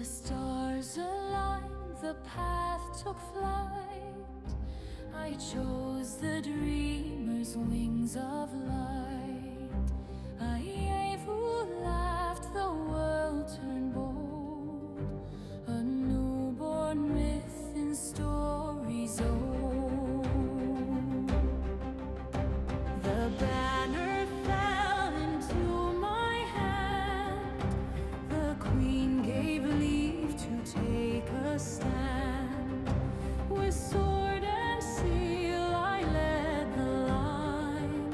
The stars aligned, the path took flight. I chose the dreamer's wings of light. I who laughed, the world turned bold. A newborn myth in stories old. The banner fell into my hand. The queen gave leave to take a stand. With sword and seal I led the line.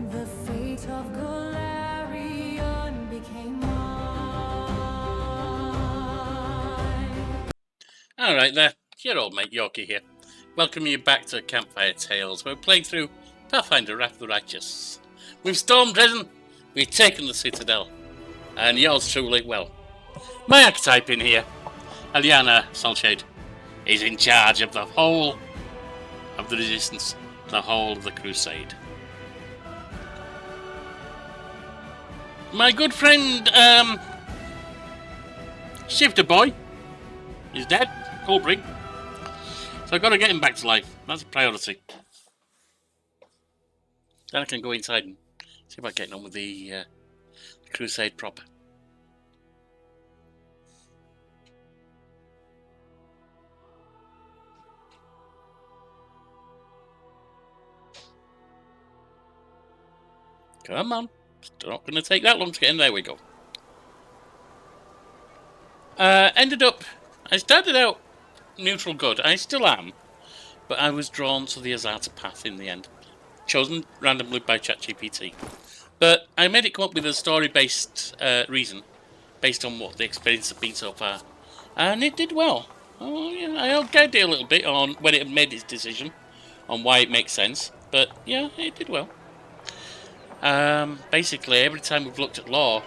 The fate of Galarian became mine. Alright there, your old mate Yorkie here. Welcome you back to Campfire Tales. We're playing through Pathfinder Wrath of the Righteous. We've stormed Drezen, we've taken the Citadel, and yours truly, well, my archetype in here, Aliana Solshade, is in charge of the whole of the Resistance, the whole of the Crusade. My good friend, Shifter Boy, is dead, Coldbrig. So I've got to get him back to life. That's a priority. Then I can go inside and see about getting on with the crusade proper. Come on. It's not going to take that long to get in. There we go. I started out neutral good. I still am. But I was drawn to the azata path in the end. Chosen randomly by ChatGPT. But I made it come up with a story-based reason. Based on what the experience has been so far. And it did well. Oh, yeah, I guided it a little bit on when it made its decision. On why it makes sense. But yeah, it did well. Basically, every time we've looked at law,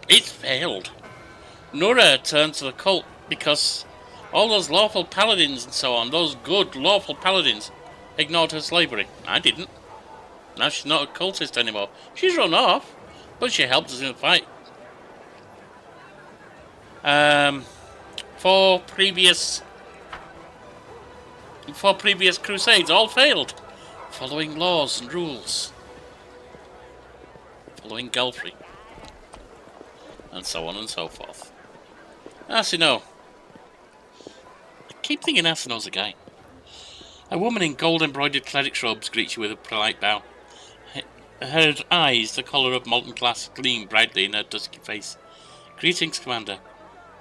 it's failed. Nura turned to the cult because all those lawful paladins and so on, those good lawful paladins, ignored her slavery. I didn't. Now she's not a cultist anymore. She's run off, but she helped us in the fight. Four previous crusades all failed. Following laws and rules. Following Galfrey. And so on and so forth. Asino. I keep thinking Asino's a guy. A woman in gold-embroidered cleric's robes greets you with a polite bow. Her eyes, the colour of molten glass, gleam brightly in her dusky face. Greetings, Commander.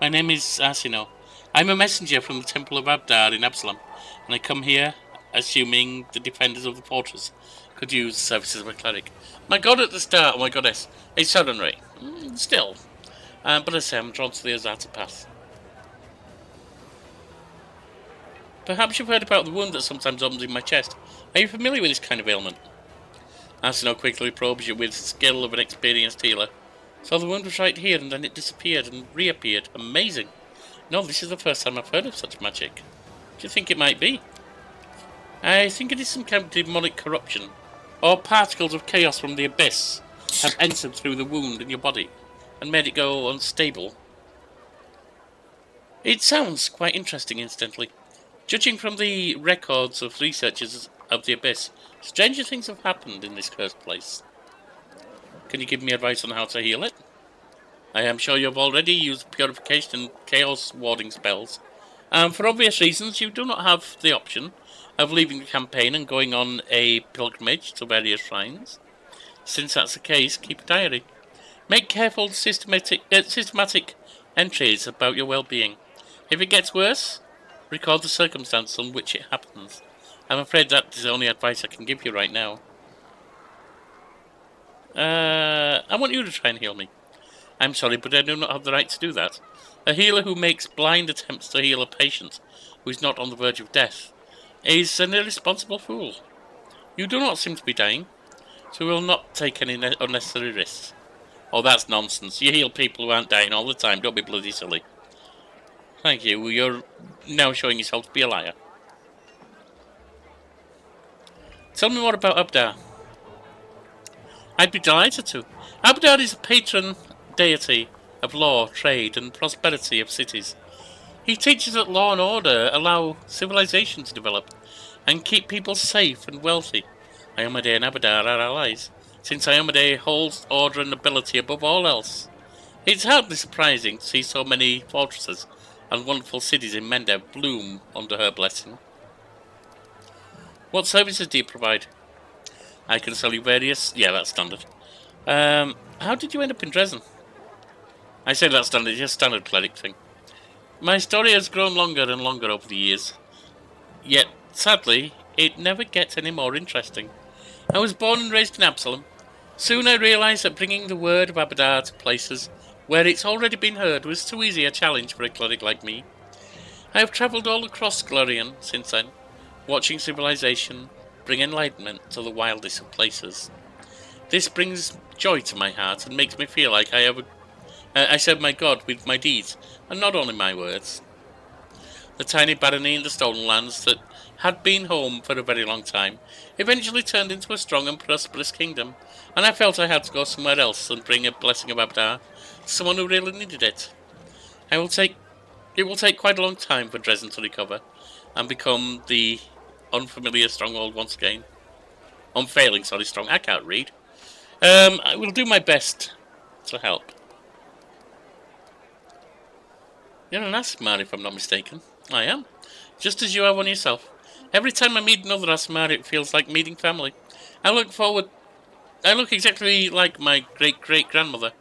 My name is Asino. I'm a messenger from the Temple of Abdar in Absalom, and I come here assuming the defenders of the fortress could use the services of a cleric. My god at the start, my goddess, it's Southernry. Still. But I say I'm drawn to the azata path. Perhaps you've heard about the wound that sometimes opens in my chest. Are you familiar with this kind of ailment? Asino quickly probes you with the skill of an experienced healer. So the wound was right here and then it disappeared and reappeared. Amazing. No, this is the first time I've heard of such magic. What do you think it might be? I think it is some kind of demonic corruption. Or particles of chaos from the abyss have entered through the wound in your body and made it go unstable. It sounds quite interesting, incidentally. Judging from the records of researchers of the abyss, stranger things have happened in this cursed place. Can you give me advice on how to heal it? I am sure you have already used purification and chaos warding spells. For obvious reasons, you do not have the option of leaving the campaign and going on a pilgrimage to various shrines. Since that's the case, keep a diary. Make careful, systematic entries about your well-being. If it gets worse, record the circumstance on which it happens. I'm afraid that is the only advice I can give you right now. I want you to try and heal me. I'm sorry, but I do not have the right to do that. A healer who makes blind attempts to heal a patient who is not on the verge of death is an irresponsible fool. You do not seem to be dying, so we will not take any unnecessary risks. Oh, that's nonsense. You heal people who aren't dying all the time. Don't be bloody silly. Thank you. You're now showing yourself to be a liar. Tell me more about Abdar. I'd be delighted to. Abdar is a patron deity of law, trade, and prosperity of cities. He teaches that law and order allow civilization to develop and keep people safe and wealthy. Iomedae and Abadar are allies, since Iomedae holds order and ability above all else. It's hardly surprising to see so many fortresses and wonderful cities in Mendev bloom under her blessing. What services do you provide? I can sell you various... Yeah, that's standard. How did you end up in Drezen? I say that's standard, it's a standard cleric thing. My story has grown longer and longer over the years. Yet, sadly, it never gets any more interesting. I was born and raised in Absalom. Soon I realised that bringing the word of Abadar to places where it's already been heard was too easy a challenge for a cleric like me. I have travelled all across Glorian since then, watching civilization bring enlightenment to the wildest of places. This brings joy to my heart and makes me feel like I serve my God with my deeds, and not only my words. The tiny barony in the Stolen Lands that had been home for a very long time eventually turned into a strong and prosperous kingdom, and I felt I had to go somewhere else and bring a blessing of Abdar to someone who really needed it. It will take quite a long time for Drezen to recover and become the unfamiliar stronghold once again. Unfailing, strong. I can't read. I will do my best to help. You're an Asmar, if I'm not mistaken. I am. Just as you are one yourself. Every time I meet another Asmar, it feels like meeting family. I look exactly like my great-great-grandmother.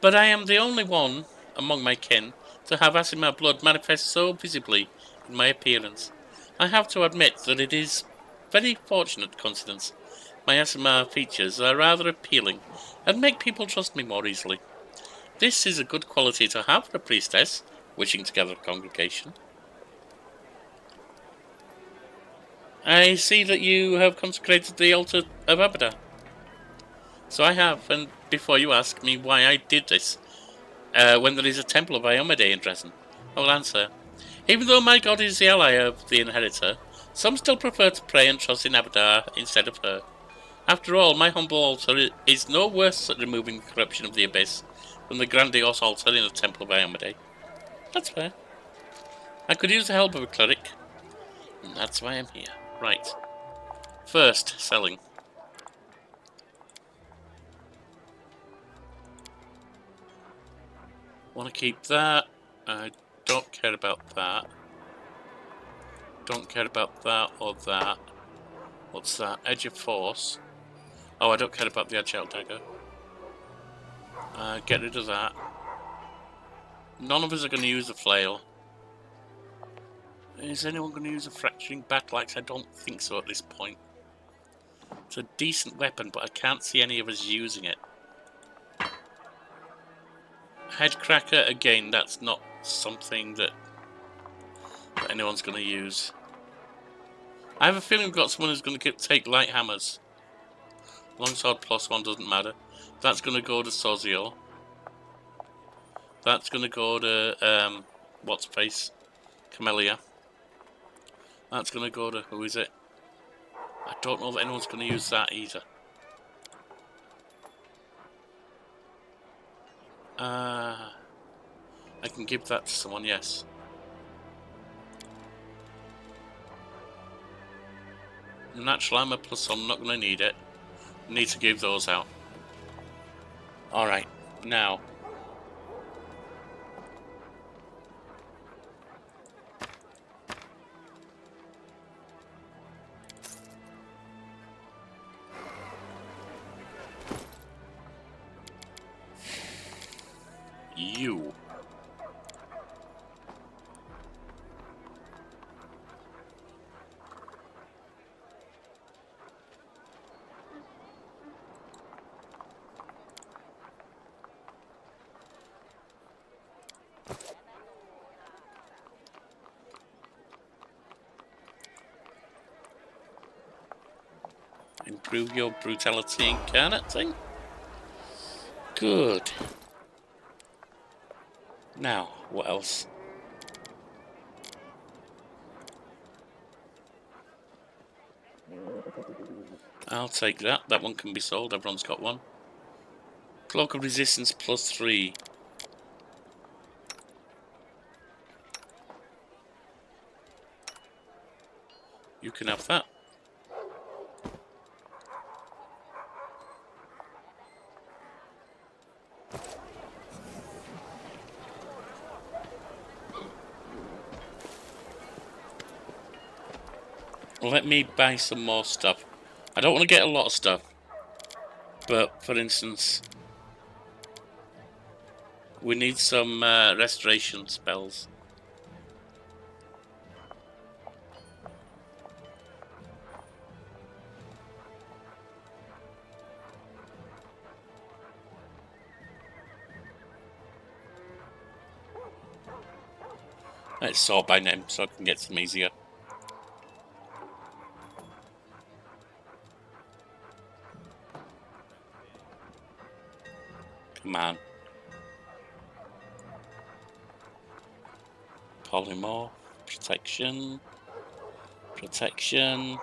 But I am the only one among my kin to have Asimar blood manifest so visibly in my appearance. I have to admit that it is very fortunate coincidence. My Asimar features are rather appealing and make people trust me more easily. This is a good quality to have for a priestess wishing to gather a congregation. I see that you have consecrated the altar of Abada. So I have, and before you ask me why I did this, when there is a temple of Iomedae in Drezen, I will answer. Even though my god is the ally of the inheritor, some still prefer to pray and trust in Abadar instead of her. After all, my humble altar is no worse at removing the corruption of the abyss than the grandiose altar in the temple of Iomedae. That's fair. I could use the help of a cleric, and that's why I'm here. Right. First, selling. Want to keep that. I don't care about that. Don't care about that or that. What's that? Edge of Force. Oh, I don't care about the Agile Dagger. Get rid of that. None of us are going to use the flail. Is anyone going to use a fracturing battle axe? I don't think so at this point. It's a decent weapon, but I can't see any of us using it. Headcracker, again, that's not something that anyone's going to use. I have a feeling we've got someone who's going to take light hammers. Longsword +1 doesn't matter. That's going to go to Sozio. That's going to go to, what's face? Camellia. That's going to go to, who is it? I don't know that anyone's going to use that either. I can give that to someone, yes. Natural armor plus I'm not going to need it. Need to give those out. Alright, now. You. Improve your brutality incarnate thing? Good. Now, what else? I'll take that. That one can be sold. Everyone's got one. Cloak of Resistance +3. You can have that. Let me buy some more stuff. I don't want to get a lot of stuff. But, for instance, we need some restoration spells. Let's sort by name so I can get some easier. Come on. Polymorph. Protection. Protection.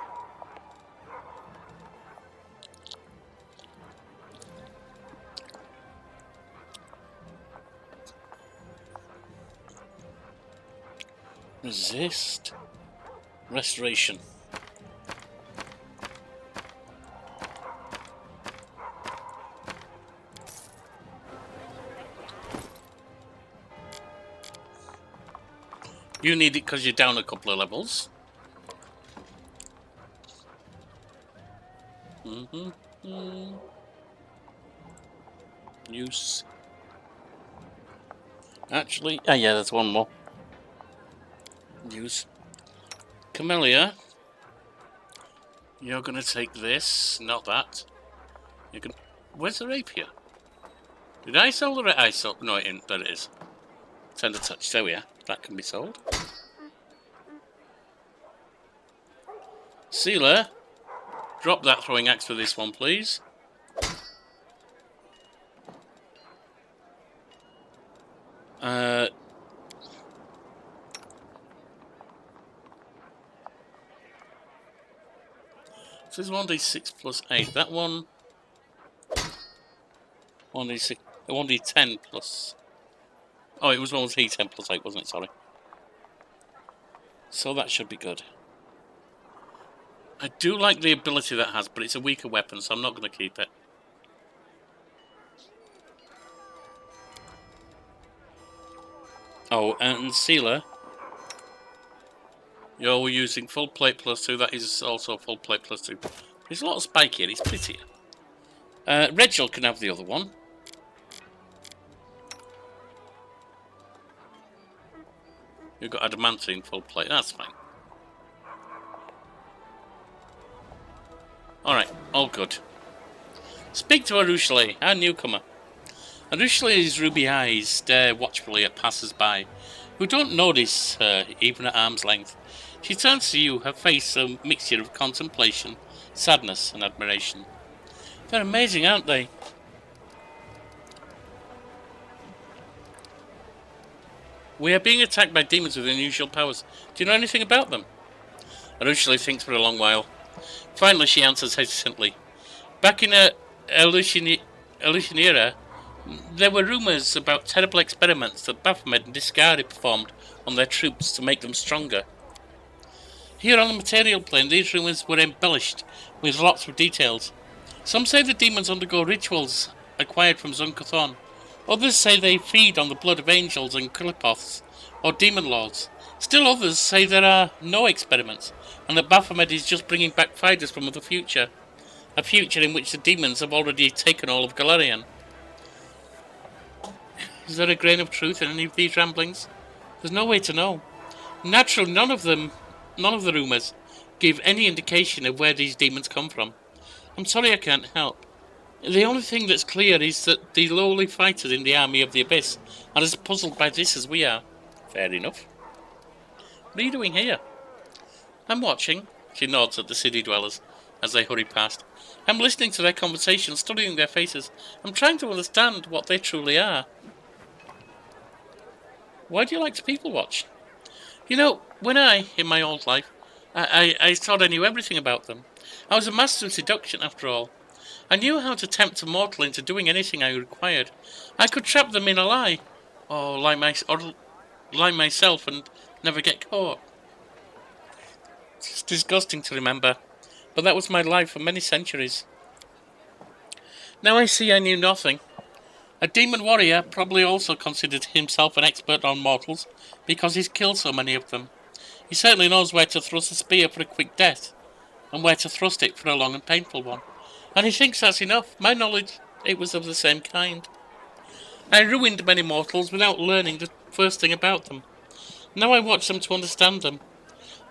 Resist. Restoration. You need it because you're down a couple of levels. Use. Actually, yeah, there's one more. Use. Camellia. You're gonna take this, not that. You can. Where's the rapier? Did I sell the rapier? I sold. No, it didn't. There it is. Tender touch. There we are. That can be sold. Sealer. Drop that throwing axe for this one, please. This is 1d6 plus 8. That one. 1d6. 1d10 plus. Oh, it was 1d10 plus 8, wasn't it? Sorry. So that should be good. I do like the ability that has, but it's a weaker weapon, so I'm not going to keep it. Oh, and Sealer. You're using full plate plus 2. That is also full plate plus 2. There's a lot of spike here. It's prettier. Rachel can have the other one. You've got adamantine full plate. That's fine. Alright, all good. Speak to Arushale, our newcomer. Arushale's ruby eyes stare watchfully at passers-by, who don't notice her even at arm's length. She turns to you, her face a mixture of contemplation, sadness, and admiration. They're amazing, aren't they? We are being attacked by demons with unusual powers. Do you know anything about them? Arushale thinks for a long while. Finally, she answers hesitantly. Back in Elutionera, there were rumours about terrible experiments that Baphomet and Discari performed on their troops to make them stronger. Here on the material plane, these rumours were embellished with lots of details. Some say the demons undergo rituals acquired from Zunkathon. Others say they feed on the blood of angels and Krilipoths, or demon lords. Still others say there are no experiments, and that Baphomet is just bringing back fighters from the future. A future in which the demons have already taken all of Galarian. Is there a grain of truth in any of these ramblings? There's no way to know. Naturally, none of the rumours give any indication of where these demons come from. I'm sorry I can't help. The only thing that's clear is that the lowly fighters in the army of the Abyss are as puzzled by this as we are. Fair enough. What are you doing here? I'm watching. She nods at the city dwellers as they hurry past. I'm listening to their conversation, studying their faces. I'm trying to understand what they truly are. Why do you like to people watch? You know, when in my old life, I thought I knew everything about them. I was a master of seduction, after all. I knew how to tempt a mortal into doing anything I required. I could trap them in a lie, or lie myself and never get caught. It's disgusting to remember, but that was my life for many centuries. Now I see I knew nothing. A demon warrior probably also considered himself an expert on mortals because he's killed so many of them. He certainly knows where to thrust a spear for a quick death, and where to thrust it for a long and painful one. And he thinks that's enough. My knowledge, it was of the same kind. I ruined many mortals without learning the first thing about them. Now I watch them to understand them.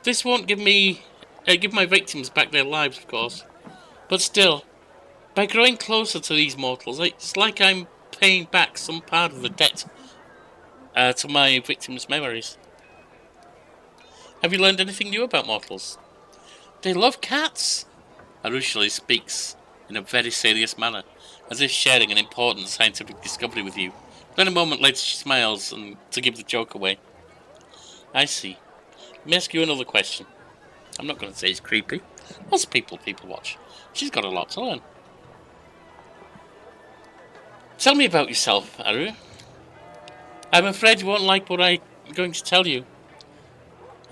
This won't give my victims back their lives, of course. But still, by growing closer to these mortals, it's like I'm paying back some part of the debt to my victims' memories. Have you learned anything new about mortals? They love cats. Arushali speaks in a very serious manner, as if sharing an important scientific discovery with you. Then a moment later she smiles and to give the joke away. I see. Let me ask you another question. I'm not going to say it's creepy. Lots of people watch. She's got a lot to learn. Tell me about yourself, Aru. I'm afraid you won't like what I'm going to tell you.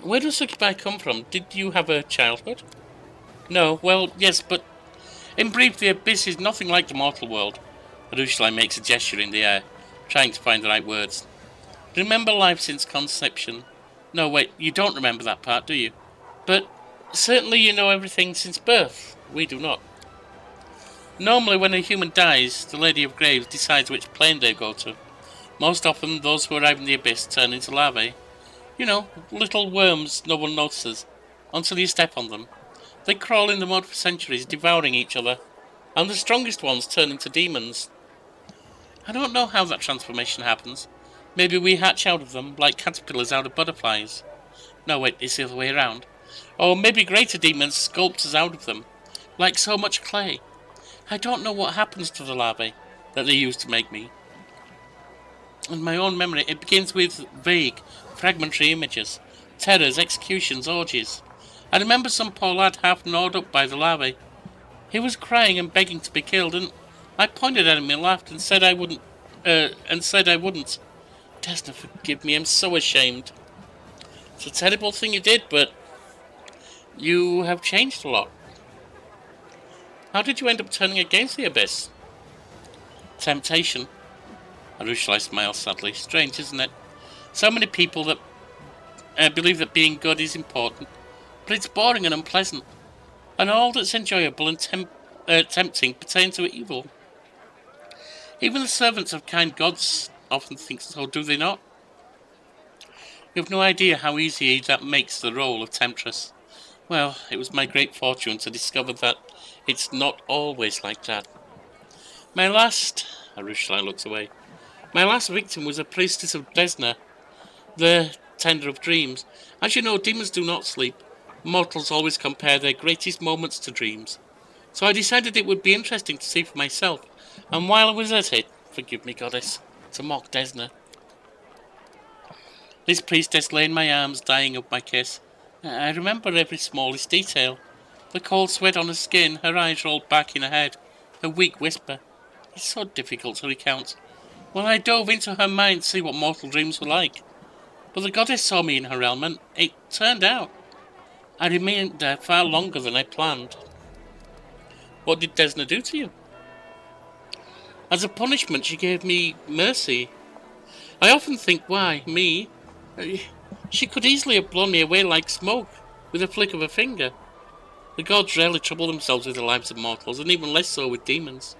Where does Sukibai come from? Did you have a childhood? No, well, yes, but in brief, the Abyss is nothing like the mortal world. Arushali makes a gesture in the air, trying to find the right words. Remember life since conception. No, wait, you don't remember that part, do you? But certainly you know everything since birth. We do not. Normally when a human dies, the Lady of Graves decides which plane they go to. Most often, those who arrive in the Abyss turn into larvae. You know, little worms no one notices, until you step on them. They crawl in the mud for centuries, devouring each other, and the strongest ones turn into demons. I don't know how that transformation happens. Maybe we hatch out of them, like caterpillars out of butterflies. No, wait, it's the other way around. Or maybe greater demons sculpt us out of them, like so much clay. I don't know what happens to the larvae that they use to make me. In my own memory, it begins with vague, fragmentary images. Terrors, executions, orgies. I remember some poor lad half gnawed up by the larvae. He was crying and begging to be killed, and I pointed at him and laughed and said I wouldn't. Desna, forgive me, I'm so ashamed. It's a terrible thing you did, but you have changed a lot. How did you end up turning against the Abyss? Temptation. Arushali smiles sadly. Strange, isn't it? So many people that believe that being good is important, but it's boring and unpleasant, and all that's enjoyable and tempting pertains to evil. Even the servants of kind gods often think so, do they not? You have no idea how easy that makes the role of temptress. Well, it was my great fortune to discover that it's not always like that. Arushali looks away. My last victim was a priestess of Desna, the tender of dreams. As you know, demons do not sleep. Mortals always compare their greatest moments to dreams. So I decided it would be interesting to see for myself, and while I was at it, forgive me, goddess, to mock Desna. This priestess lay in my arms, dying of my kiss. I remember every smallest detail. The cold sweat on her skin, her eyes rolled back in her head, her weak whisper. It's so difficult to recount. When I dove into her mind to see what mortal dreams were like. But the goddess saw me in her realm, and it turned out I remained there far longer than I planned. What did Desna do to you? As a punishment, she gave me mercy. I often think, why, me? She could easily have blown me away like smoke, with a flick of a finger. The gods rarely trouble themselves with the lives of mortals, and even less so with demons.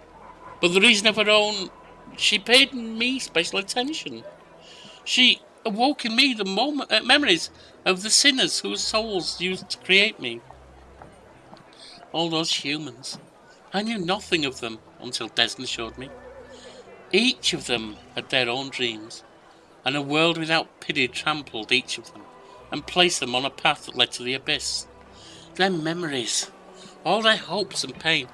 But the reason of her own, she paid me special attention. She awoke in me the memories of the sinners whose souls used to create me. All those humans. I knew nothing of them until Desna showed me. Each of them had their own dreams, and a world without pity trampled each of them and placed them on a path that led to the Abyss. Their memories, all their hopes and pain.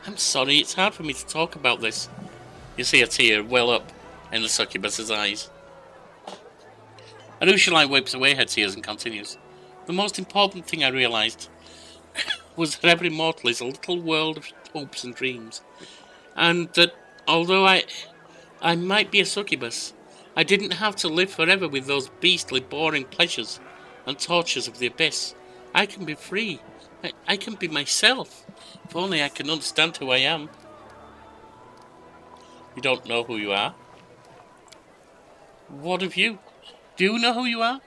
I'm sorry, it's hard for me to talk about this. You see a tear well up in the succubus's eyes. Arushali wipes away her tears and continues. The most important thing I realised was that every mortal is a little world of hopes and dreams, and that although I might be a succubus, I didn't have to live forever with those beastly boring pleasures and tortures of the Abyss. I can be free. I can be myself. If only I can understand who I am. You don't know who you are? What of you? Do you know who you are?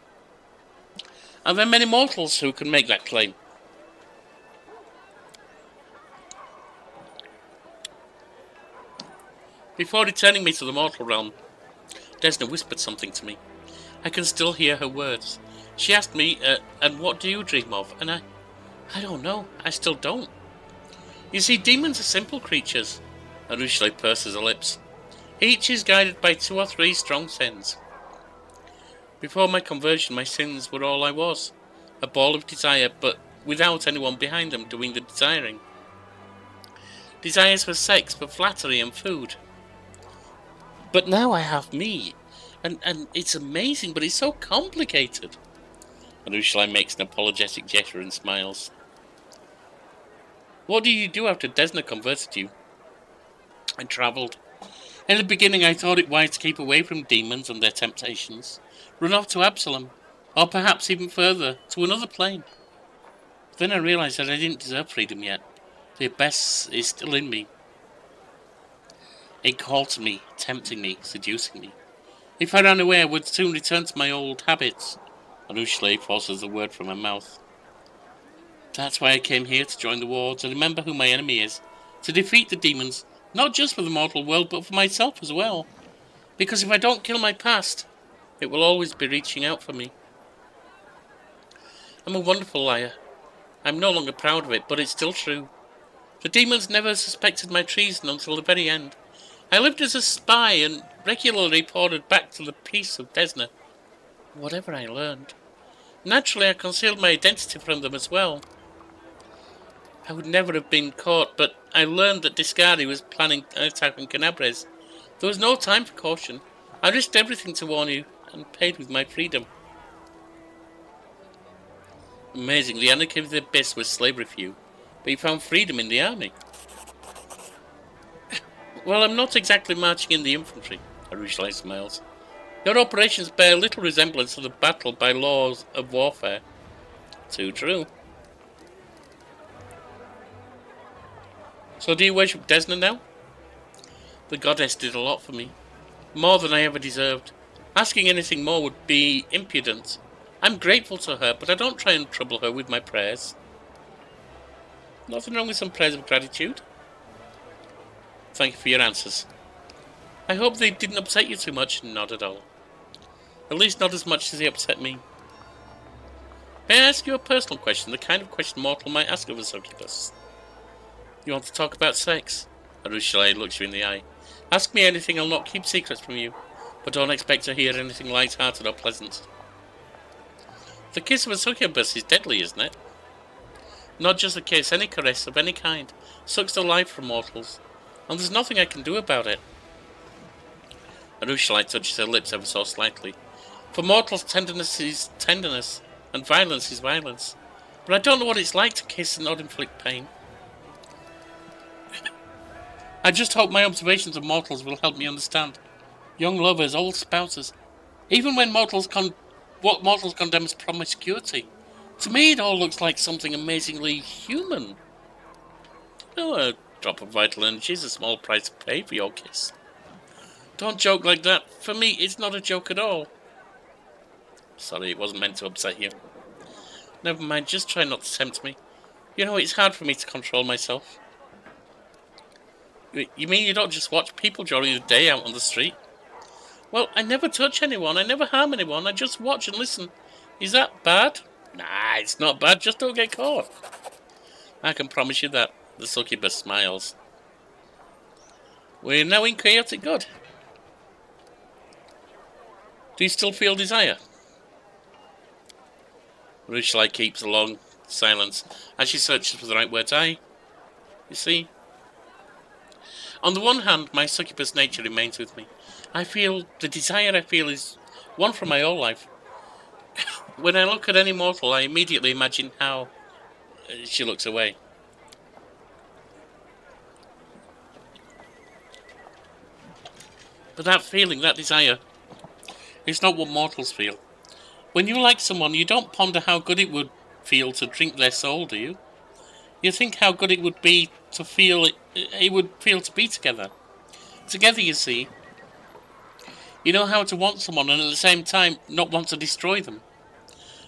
Are there many mortals who can make that claim? Before returning me to the mortal realm, Desna whispered something to me. I can still hear her words. She asked me, and what do you dream of? And I don't know. I still don't. You see, demons are simple creatures. Arushale purses her lips. Each is guided by 2 or 3 strong sins. Before my conversion, my sins were all I was. A ball of desire, but without anyone behind them doing the desiring. Desires for sex, for flattery and food. But now I have me. And it's amazing, but it's so complicated. Arushale makes an apologetic gesture and smiles. What did you do after Desna converted you? I travelled. In the beginning I thought it wise to keep away from demons and their temptations. Run off to Absalom. Or perhaps even further, to another plane. Then I realised that I didn't deserve freedom yet. The abyss is still in me. It called to me, tempting me, seducing me. If I ran away, I would soon return to my old habits. Arushale forces the word from her mouth. That's why I came here, to join the war, to remember who my enemy is, to defeat the demons, not just for the mortal world, but for myself as well. Because if I don't kill my past, it will always be reaching out for me. I'm a wonderful liar. I'm no longer proud of it, but it's still true. The demons never suspected my treason until the very end. I lived as a spy and regularly reported back to the priests of Desna whatever I learned. Naturally, I concealed my identity from them as well. I would never have been caught, but I learned that Discari was planning an attack on Canabres. There was no time for caution. I risked everything to warn you, and paid with my freedom. Amazingly, the anarchy of the abyss was slavery for you, but you found freedom in the army. Well, I'm not exactly marching in the infantry, Arushale smiles. Your operations bear little resemblance to the battle by laws of warfare. Too true. So do you worship Desna now? The goddess did a lot for me. More than I ever deserved. Asking anything more would be impudent. I'm grateful to her, but I don't try and trouble her with my prayers. Nothing wrong with some prayers of gratitude. Thank you for your answers. I hope they didn't upset you too much. Not at all. At least not as much as they upset me. May I ask you a personal question, the kind of question mortal might ask of a succubus? You want to talk about sex? Arushale looks you in the eye. Ask me anything, I'll not keep secrets from you, but don't expect to hear anything light-hearted or pleasant. The kiss of a succubus is deadly, isn't it? Not just a kiss, any caress of any kind sucks the life from mortals, and there's nothing I can do about it. Arushale touches her lips ever so slightly. For mortals, tenderness is tenderness, and violence is violence. But I don't know what it's like to kiss and not inflict pain. I just hope my observations of mortals will help me understand. Young lovers, old spouses, even when what mortals condemn as promiscuity. To me it all looks like something amazingly human. Oh, a drop of vital energy is a small price to pay for your kiss. Don't joke like that. For me, it's not a joke at all. Sorry, it wasn't meant to upset you. Never mind, just try not to tempt me. You know, it's hard for me to control myself. You mean you don't just watch people during the day out on the street? Well, I never touch anyone, I never harm anyone, I just watch and listen. Is that bad? Nah, it's not bad, just don't get caught. I can promise you that. The succubus smiles. We're now in chaotic good. Do you still feel desire? Arushale keeps a long silence as she searches for the right words. You see? On the one hand, my succubus nature remains with me. The desire I feel is one from my whole life. When I look at any mortal, I immediately imagine how... She looks away. But that feeling, that desire, is not what mortals feel. When you like someone, you don't ponder how good it would feel to drink their soul, do you? You think how good it would be to feel it would feel to be together. Together, you see. You know how to want someone and at the same time not want to destroy them.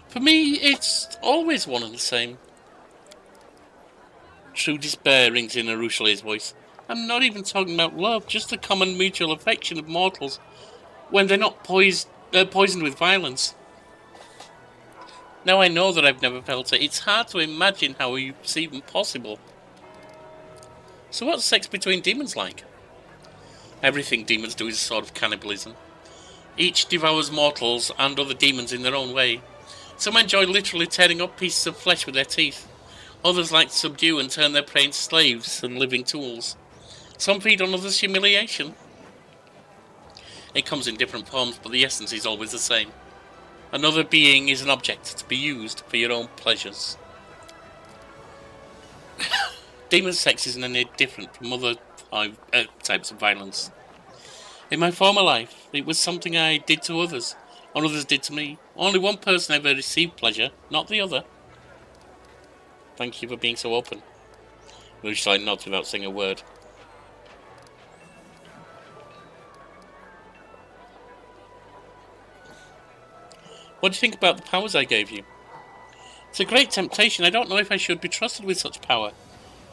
For me, it's always one and the same. True despair rings in Arushale's voice. I'm not even talking about love, just the common mutual affection of mortals when they're not poisoned with violence. Now I know that I've never felt it. It's hard to imagine how it's even possible. So what's sex between demons like? Everything demons do is a sort of cannibalism. Each devours mortals and other demons in their own way. Some enjoy literally tearing up pieces of flesh with their teeth. Others like to subdue and turn their prey into slaves and living tools. Some feed on others' humiliation. It comes in different forms, but the essence is always the same. Another being is an object to be used for your own pleasures. Demon sex isn't any different from other types of violence. In my former life, it was something I did to others, or others did to me. Only one person ever received pleasure, not the other. Thank you for being so open. Moonshine nods without saying a word. What do you think about the powers I gave you? It's a great temptation. I don't know if I should be trusted with such power.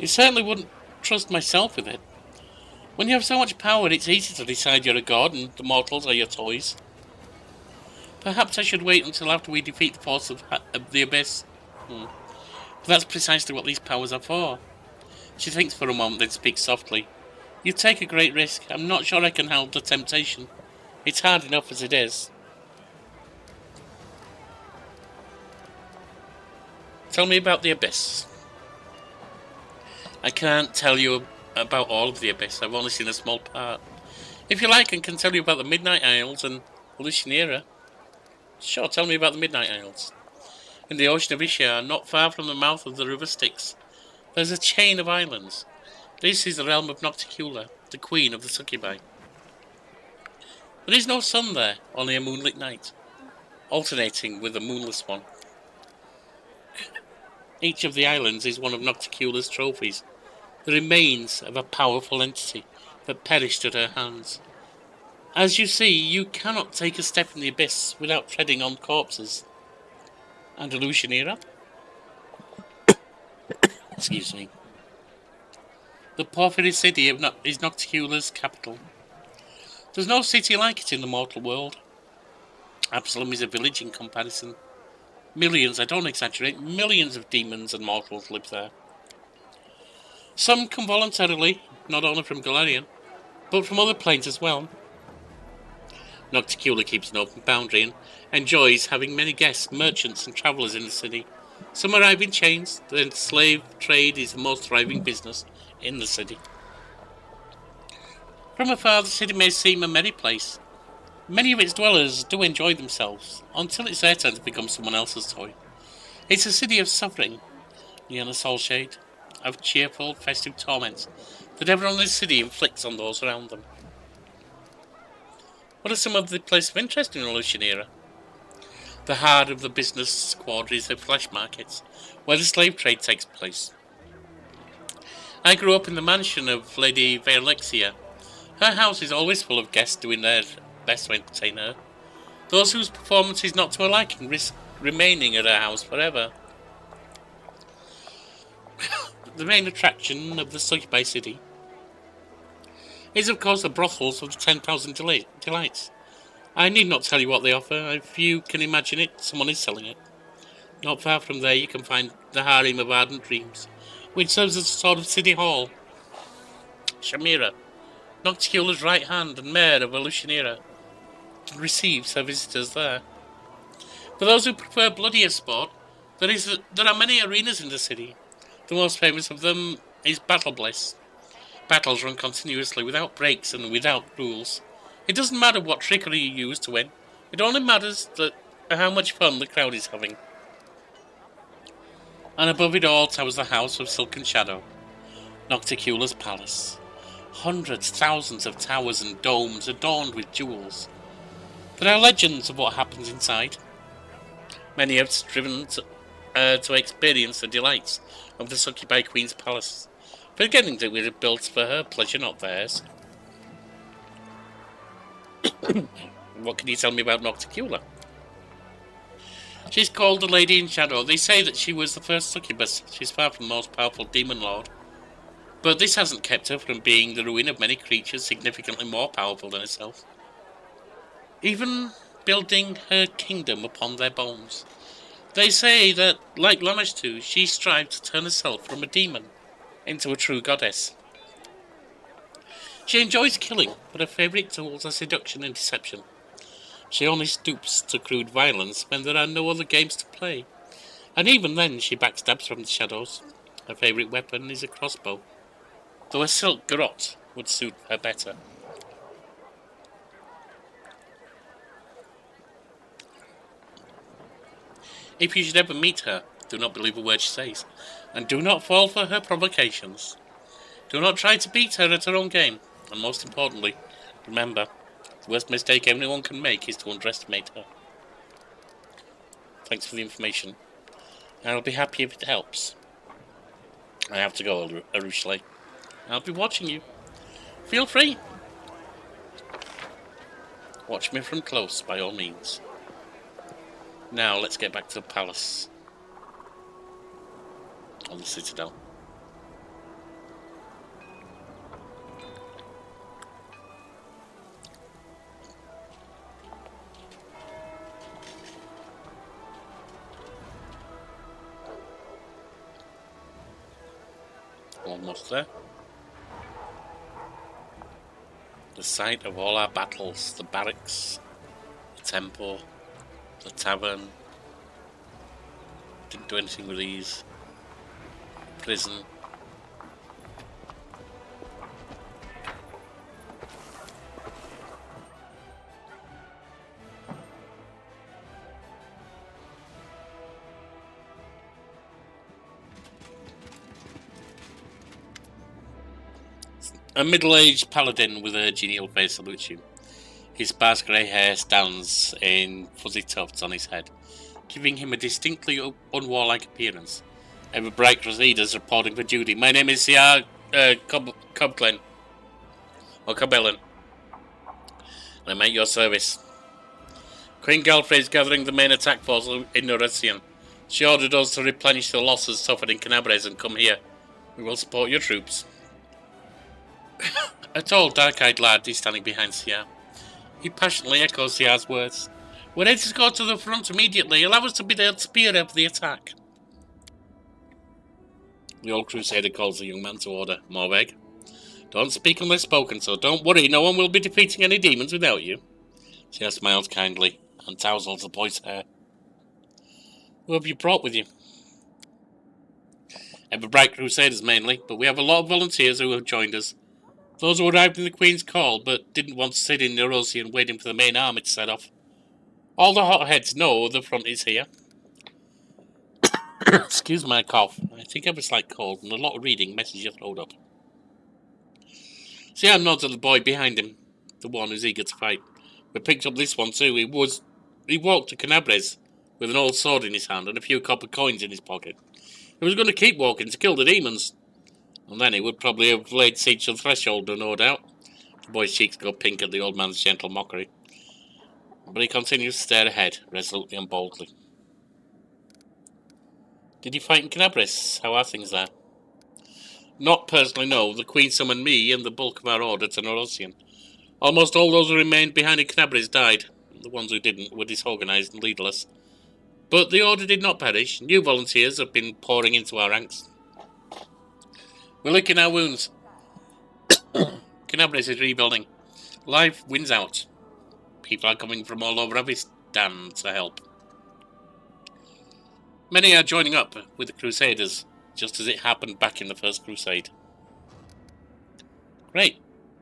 I certainly wouldn't trust myself with it. When you have so much power, it's easy to decide you're a god and the mortals are your toys. Perhaps I should wait until after we defeat the force of the Abyss. But that's precisely what these powers are for. She thinks for a moment, then speaks softly. You take a great risk. I'm not sure I can handle the temptation. It's hard enough as it is. Tell me about the Abyss. I can't tell you about all of the Abyss. I've only seen a small part. If you like, I can tell you about the Midnight Isles and Lucianera. Sure, tell me about the Midnight Isles. In the ocean of Ishar, not far from the mouth of the river Styx, there's a chain of islands. This is the realm of Nocticula, the queen of the succubi. There is no sun there, only a moonlit night, alternating with a moonless one. Each of the islands is one of Nocticula's trophies, the remains of a powerful entity that perished at her hands. As you see, you cannot take a step in the abyss without treading on corpses. And Lucianera? Excuse me. The porphyry city is Nocticula's capital. There's no city like it in the mortal world. Absalom is a village in comparison. Millions, I don't exaggerate, millions of demons and mortals live there. Some come voluntarily, not only from Galarian, but from other planes as well. Nocticula keeps an open boundary and enjoys having many guests, merchants and travellers in the city. Some arrive in chains, the slave trade is the most thriving business in the city. From afar, the city may seem a merry place. Many of its dwellers do enjoy themselves, until it's their turn to become someone else's toy. It's a city of suffering, neon a soul shade, of cheerful, festive torments that everyone in the city inflicts on those around them. What are some of the places of interest in Lucianera? The heart of the business quarter is the flesh markets, where the slave trade takes place. I grew up in the mansion of Lady Valexia. Her house is always full of guests doing their best to entertain her. Those whose performance is not to her liking risk remaining at her house forever. The main attraction of the succubi city is of course the brothels of the 10,000 delights. I need not tell you what they offer. If you can imagine it, someone is selling it. Not far from there you can find the harem of ardent dreams, which serves as a sort of city hall. Shamira, Nocticula's right hand and mayor of Lucianera, receives her visitors there. For those who prefer bloodier sport, there are many arenas in the city. The most famous of them is Battle Bliss. Battles run continuously, without breaks and without rules. It doesn't matter what trickery you use to win. It only matters how much fun the crowd is having. And above it all towers the House of Silken Shadow, Nocticula's palace. Hundreds, thousands of towers and domes adorned with jewels. There are legends of what happens inside. Many have striven to experience the delights of the Succubi Queen's palace, forgetting that we were built for her pleasure, not theirs. What can you tell me about Nocticula? She's called the Lady in Shadow. They say that she was the first succubus. She's far from the most powerful demon lord. But this hasn't kept her from being the ruin of many creatures significantly more powerful than herself. Even building her kingdom upon their bones. They say that, like Lamashtu, she strived to turn herself from a demon into a true goddess. She enjoys killing, but her favourite tools are seduction and deception. She only stoops to crude violence when there are no other games to play. And even then she backstabs from the shadows. Her favourite weapon is a crossbow, though a silk garrote would suit her better. If you should ever meet her, do not believe a word she says, and do not fall for her provocations. Do not try to beat her at her own game, and most importantly, remember, the worst mistake anyone can make is to underestimate her. Thanks for the information. I'll be happy if it helps. I have to go, Arushle. I'll be watching you. Feel free. Watch me from close, by all means. Now, let's get back to the palace. On the citadel. Almost there. The site of all our battles, the barracks, the temple, the tavern. Didn't do anything with these. Prison. A middle-aged paladin with a genial face salutes you. His sparse grey hair stands in fuzzy tufts on his head, giving him a distinctly unwarlike appearance. Ever bright crusaders reporting for duty. My name is Siar Cobglen, or Cobellen, and I'm at your service. Queen Galfrey is gathering the main attack force in Noresian. She ordered us to replenish the losses suffered in Canabres and come here. We will support your troops. A tall, dark-eyed lad is standing behind Siar. He passionately echoes Siar's words. We're ready to go to the front immediately. Allow us to be the spear of the attack. The old crusader calls the young man to order. Morveg, don't speak unless spoken, so don't worry. No one will be defeating any demons without you. Siar smiles kindly and tousles the boy's hair. Who have you brought with you? Everbright crusaders mainly, but we have a lot of volunteers who have joined us. Those who arrived in the Queen's call, but didn't want to sit in Neurosia waiting for the main army to set off. All the hotheads know the front is here. Excuse my cough. I think I have a slight cold, and a lot of reading messes your throat up. Siar nods at the boy behind him, the one who's eager to fight. We picked up this one too. He walked to Canabres with an old sword in his hand and a few copper coins in his pocket. He was going to keep walking to kill the demons. And then he would probably have laid siege to the threshold, no doubt. The boy's cheeks go pink at the old man's gentle mockery. But he continues to stare ahead, resolutely and boldly. Did you fight in Canabres? How are things there? Not personally, no. The Queen summoned me and the bulk of our order to Norosian. Almost all those who remained behind in Canabres died. The ones who didn't were disorganized and leaderless. But the order did not perish. New volunteers have been pouring into our ranks. We're licking our wounds. Canabres is rebuilding. Life wins out. People are coming from all over Avistan to help. Many are joining up with the Crusaders, just as it happened back in the First Crusade. Great.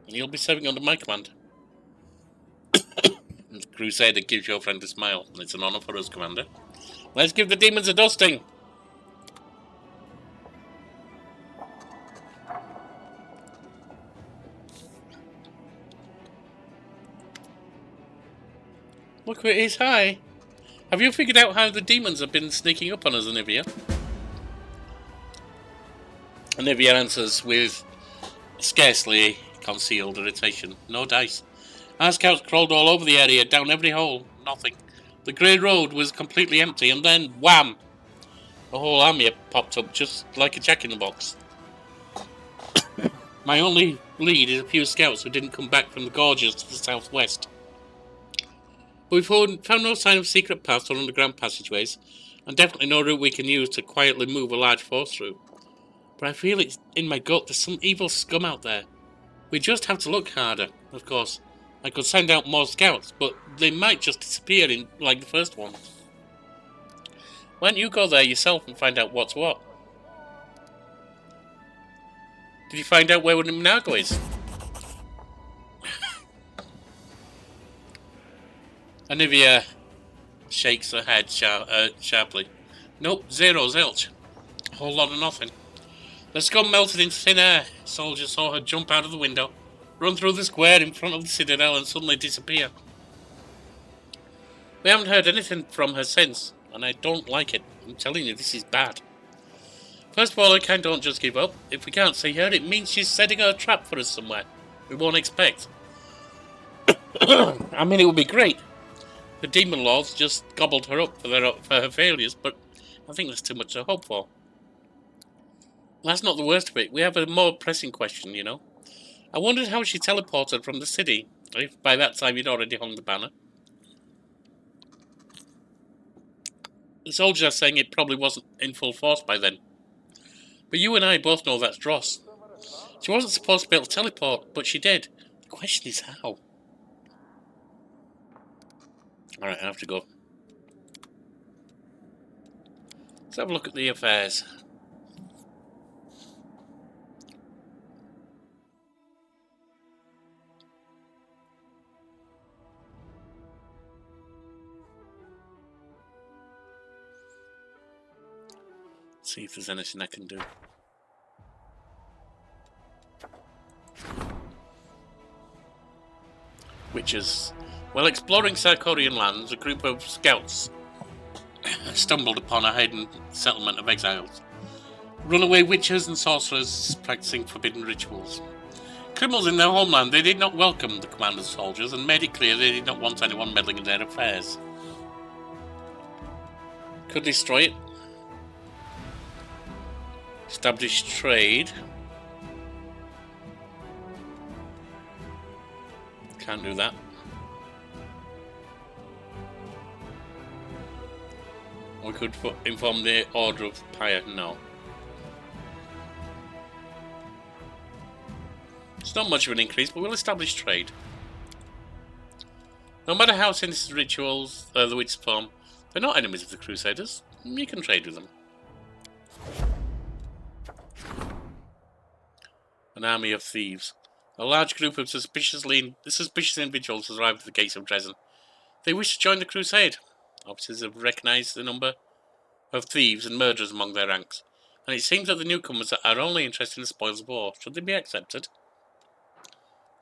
You'll be serving under my command. The Crusader gives your friend a smile, and it's an honor for us, Commander. Let's give the demons a dusting! Look who it is, hi! Have you figured out how the demons have been sneaking up on us, Anivia? Anivia answers with scarcely concealed irritation. No dice. Our scouts crawled all over the area, down every hole. Nothing. The grey road was completely empty, and then, wham! A whole army popped up just like a jack-in-the-box. My only lead is a few scouts who didn't come back from the gorges to the southwest. But we've found no sign of secret paths or underground passageways, and definitely no route we can use to quietly move a large force through. But I feel it's in my gut there's some evil scum out there. We just have to look harder, of course. I could send out more scouts, but they might just disappear in like the first one. Why don't you go there yourself and find out what's what? Did you find out where Minago is? Anivia shakes her head sharply. Nope, zero zilch. A whole lot of nothing. The scum melted into thin air. Soldiers saw her jump out of the window, run through the square in front of the citadel, and suddenly disappear. We haven't heard anything from her since, and I don't like it. I'm telling you, this is bad. First of all, I don't just give up. If we can't see her, it means she's setting a trap for us somewhere we won't expect. I mean, it would be great. The demon lords just gobbled her up for her failures, but I think that's too much to hope for. That's not the worst of it. We have a more pressing question, you know. I wondered how she teleported from the city, if by that time you'd already hung the banner. The soldiers are saying it probably wasn't in full force by then. But you and I both know that's dross. She wasn't supposed to be able to teleport, but she did. The question is how. Alright, I have to go. Let's have a look at the affairs. See if there's anything I can do. Witches. While exploring Sarkorian lands, a group of scouts stumbled upon a hidden settlement of exiles. Runaway witches and sorcerers practicing forbidden rituals. Criminals in their homeland, they did not welcome the commander's soldiers and made it clear they did not want anyone meddling in their affairs. Could destroy it. Establish trade. Can't do that. We could inform the Order of Pyre. No. It's not much of an increase, but we'll establish trade. No matter how sinister rituals the witches form, they're not enemies of the Crusaders. You can trade with them. An army of thieves. A large group of suspicious individuals has arrived at the gates of Drezen. They wish to join the crusade. Officers have recognised the number of thieves and murderers among their ranks, and it seems that the newcomers are only interested in the spoils of war. Should they be accepted?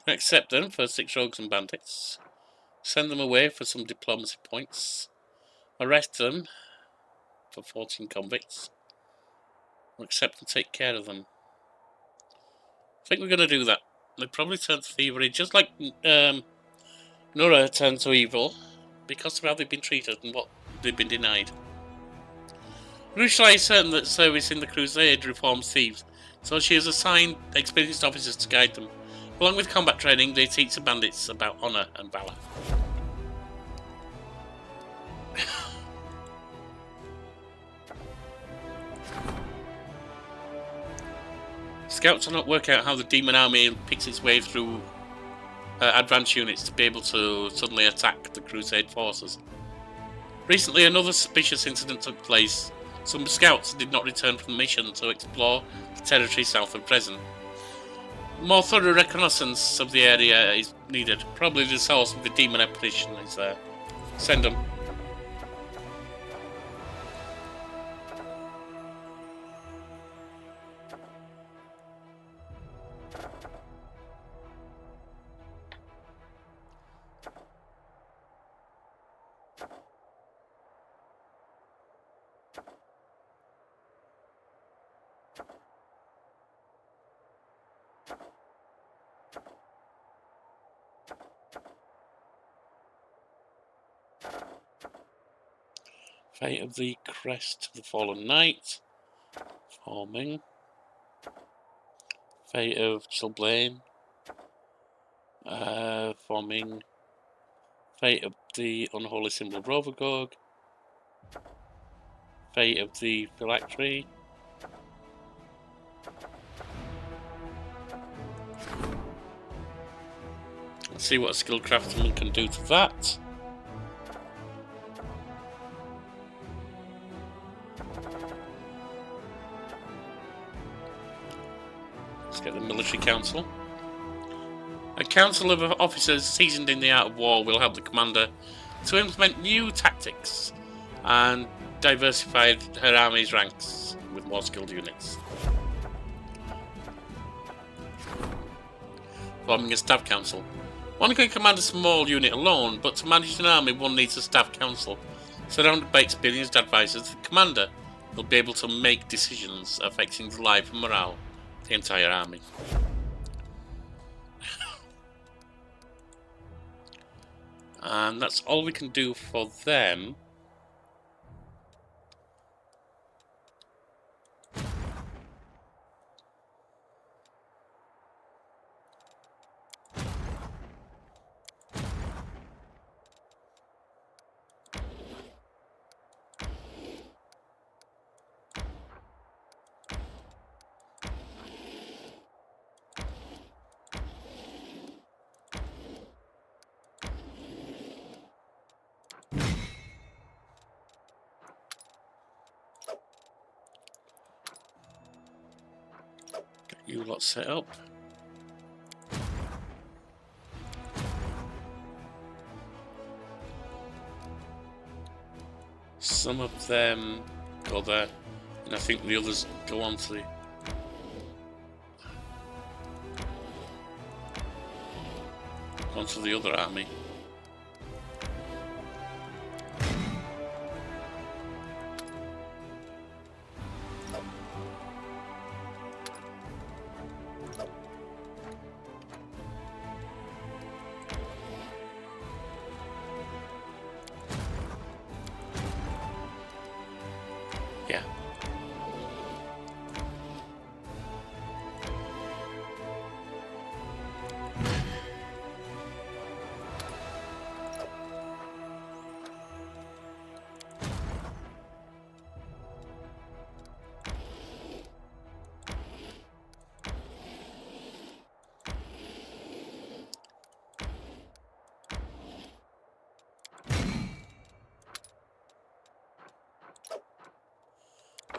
Accept them for 6 rogues and bandits. Send them away for some diplomacy points. Arrest them for 14 convicts. Or accept and take care of them. I think we're going to do that. They probably turn to thievery, just like Nura turned to evil, because of how they've been treated and what they've been denied. Rushlai is certain that service in the crusade reforms thieves, so she has assigned experienced officers to guide them. Along with combat training, they teach the bandits about honour and valour. Scouts cannot work out how the demon army picks its way through advanced units to be able to suddenly attack the crusade forces. Recently, another suspicious incident took place. Some scouts did not return from the mission to explore the territory south of Drezen. More thorough reconnaissance of the area is needed. Probably the source of the demon apparition is there. Send them. Fate of the Crest of the Fallen Knight. Forming. Fate of Chilblain. Forming. Fate of the Unholy Symbol of Rovagog. Fate of the Phylactery. Let's see what a skilled craftsman can do to that. Let's get the military council. A council of officers seasoned in the art of war will help the commander to implement new tactics and diversify her army's ranks with more skilled units. Forming a staff council. One can command a small unit alone, but to manage an army one needs a staff council. Surrounded by experienced advisors, the commander will be able to make decisions affecting the life and morale of the entire army. And that's all we can do for them. Get you lot set up. Some of them go there, and I think the others go on to the other army. Yeah.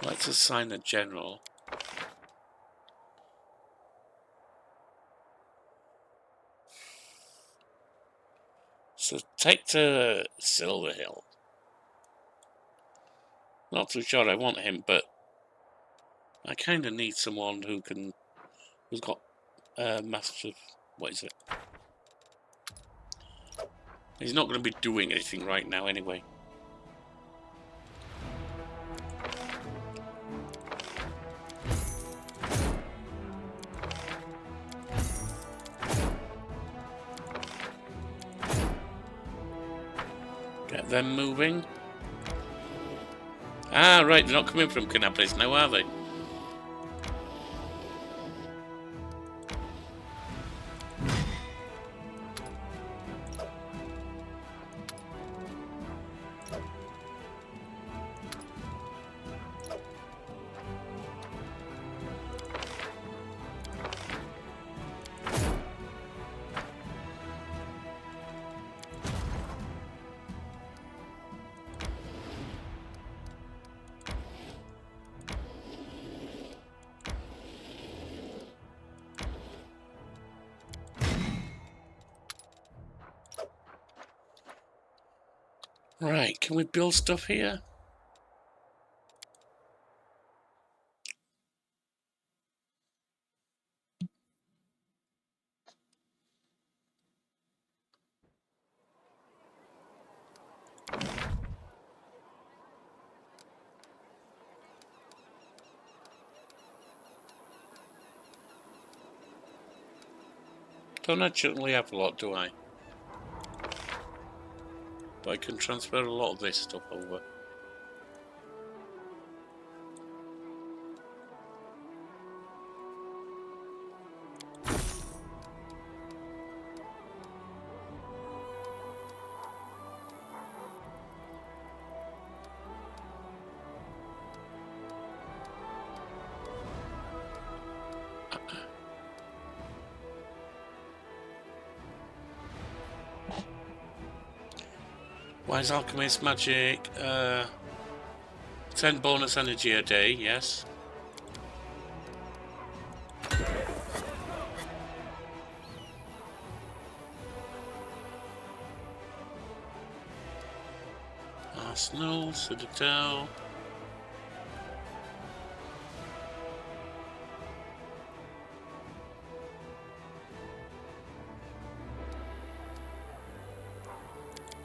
Let's assign a general. So take to Silverhill. Not too sure I want him, but I kind of need someone who's got massive. What is it? He's not going to be doing anything right now, anyway. Get them moving. Ah, right, they're not coming from Canaples now, are they? Right, can we build stuff here? Don't actually have a lot, do I? But I can transfer a lot of this stuff over. Wise Alchemist Magic, 10 bonus energy a day, yes. Arsenal, Citadel.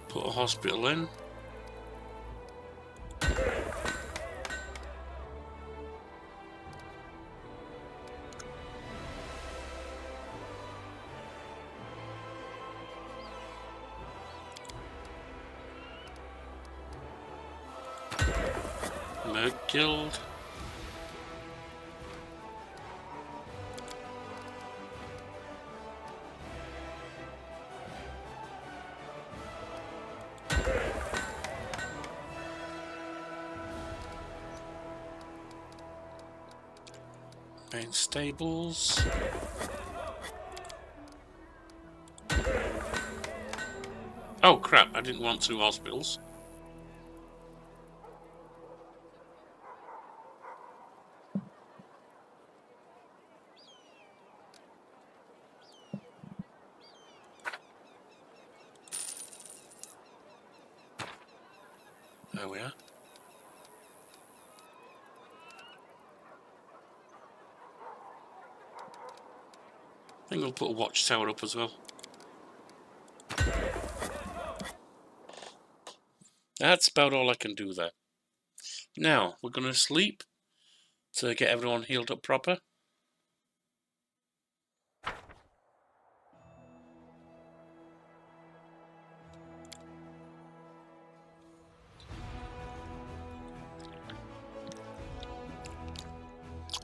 Put a hospital in. Merc Guild. Main stables. Oh crap, I didn't want 2 hospitals. There we are. I think we'll put a watchtower up as well. That's about all I can do there. Now, we're going to sleep to get everyone healed up proper.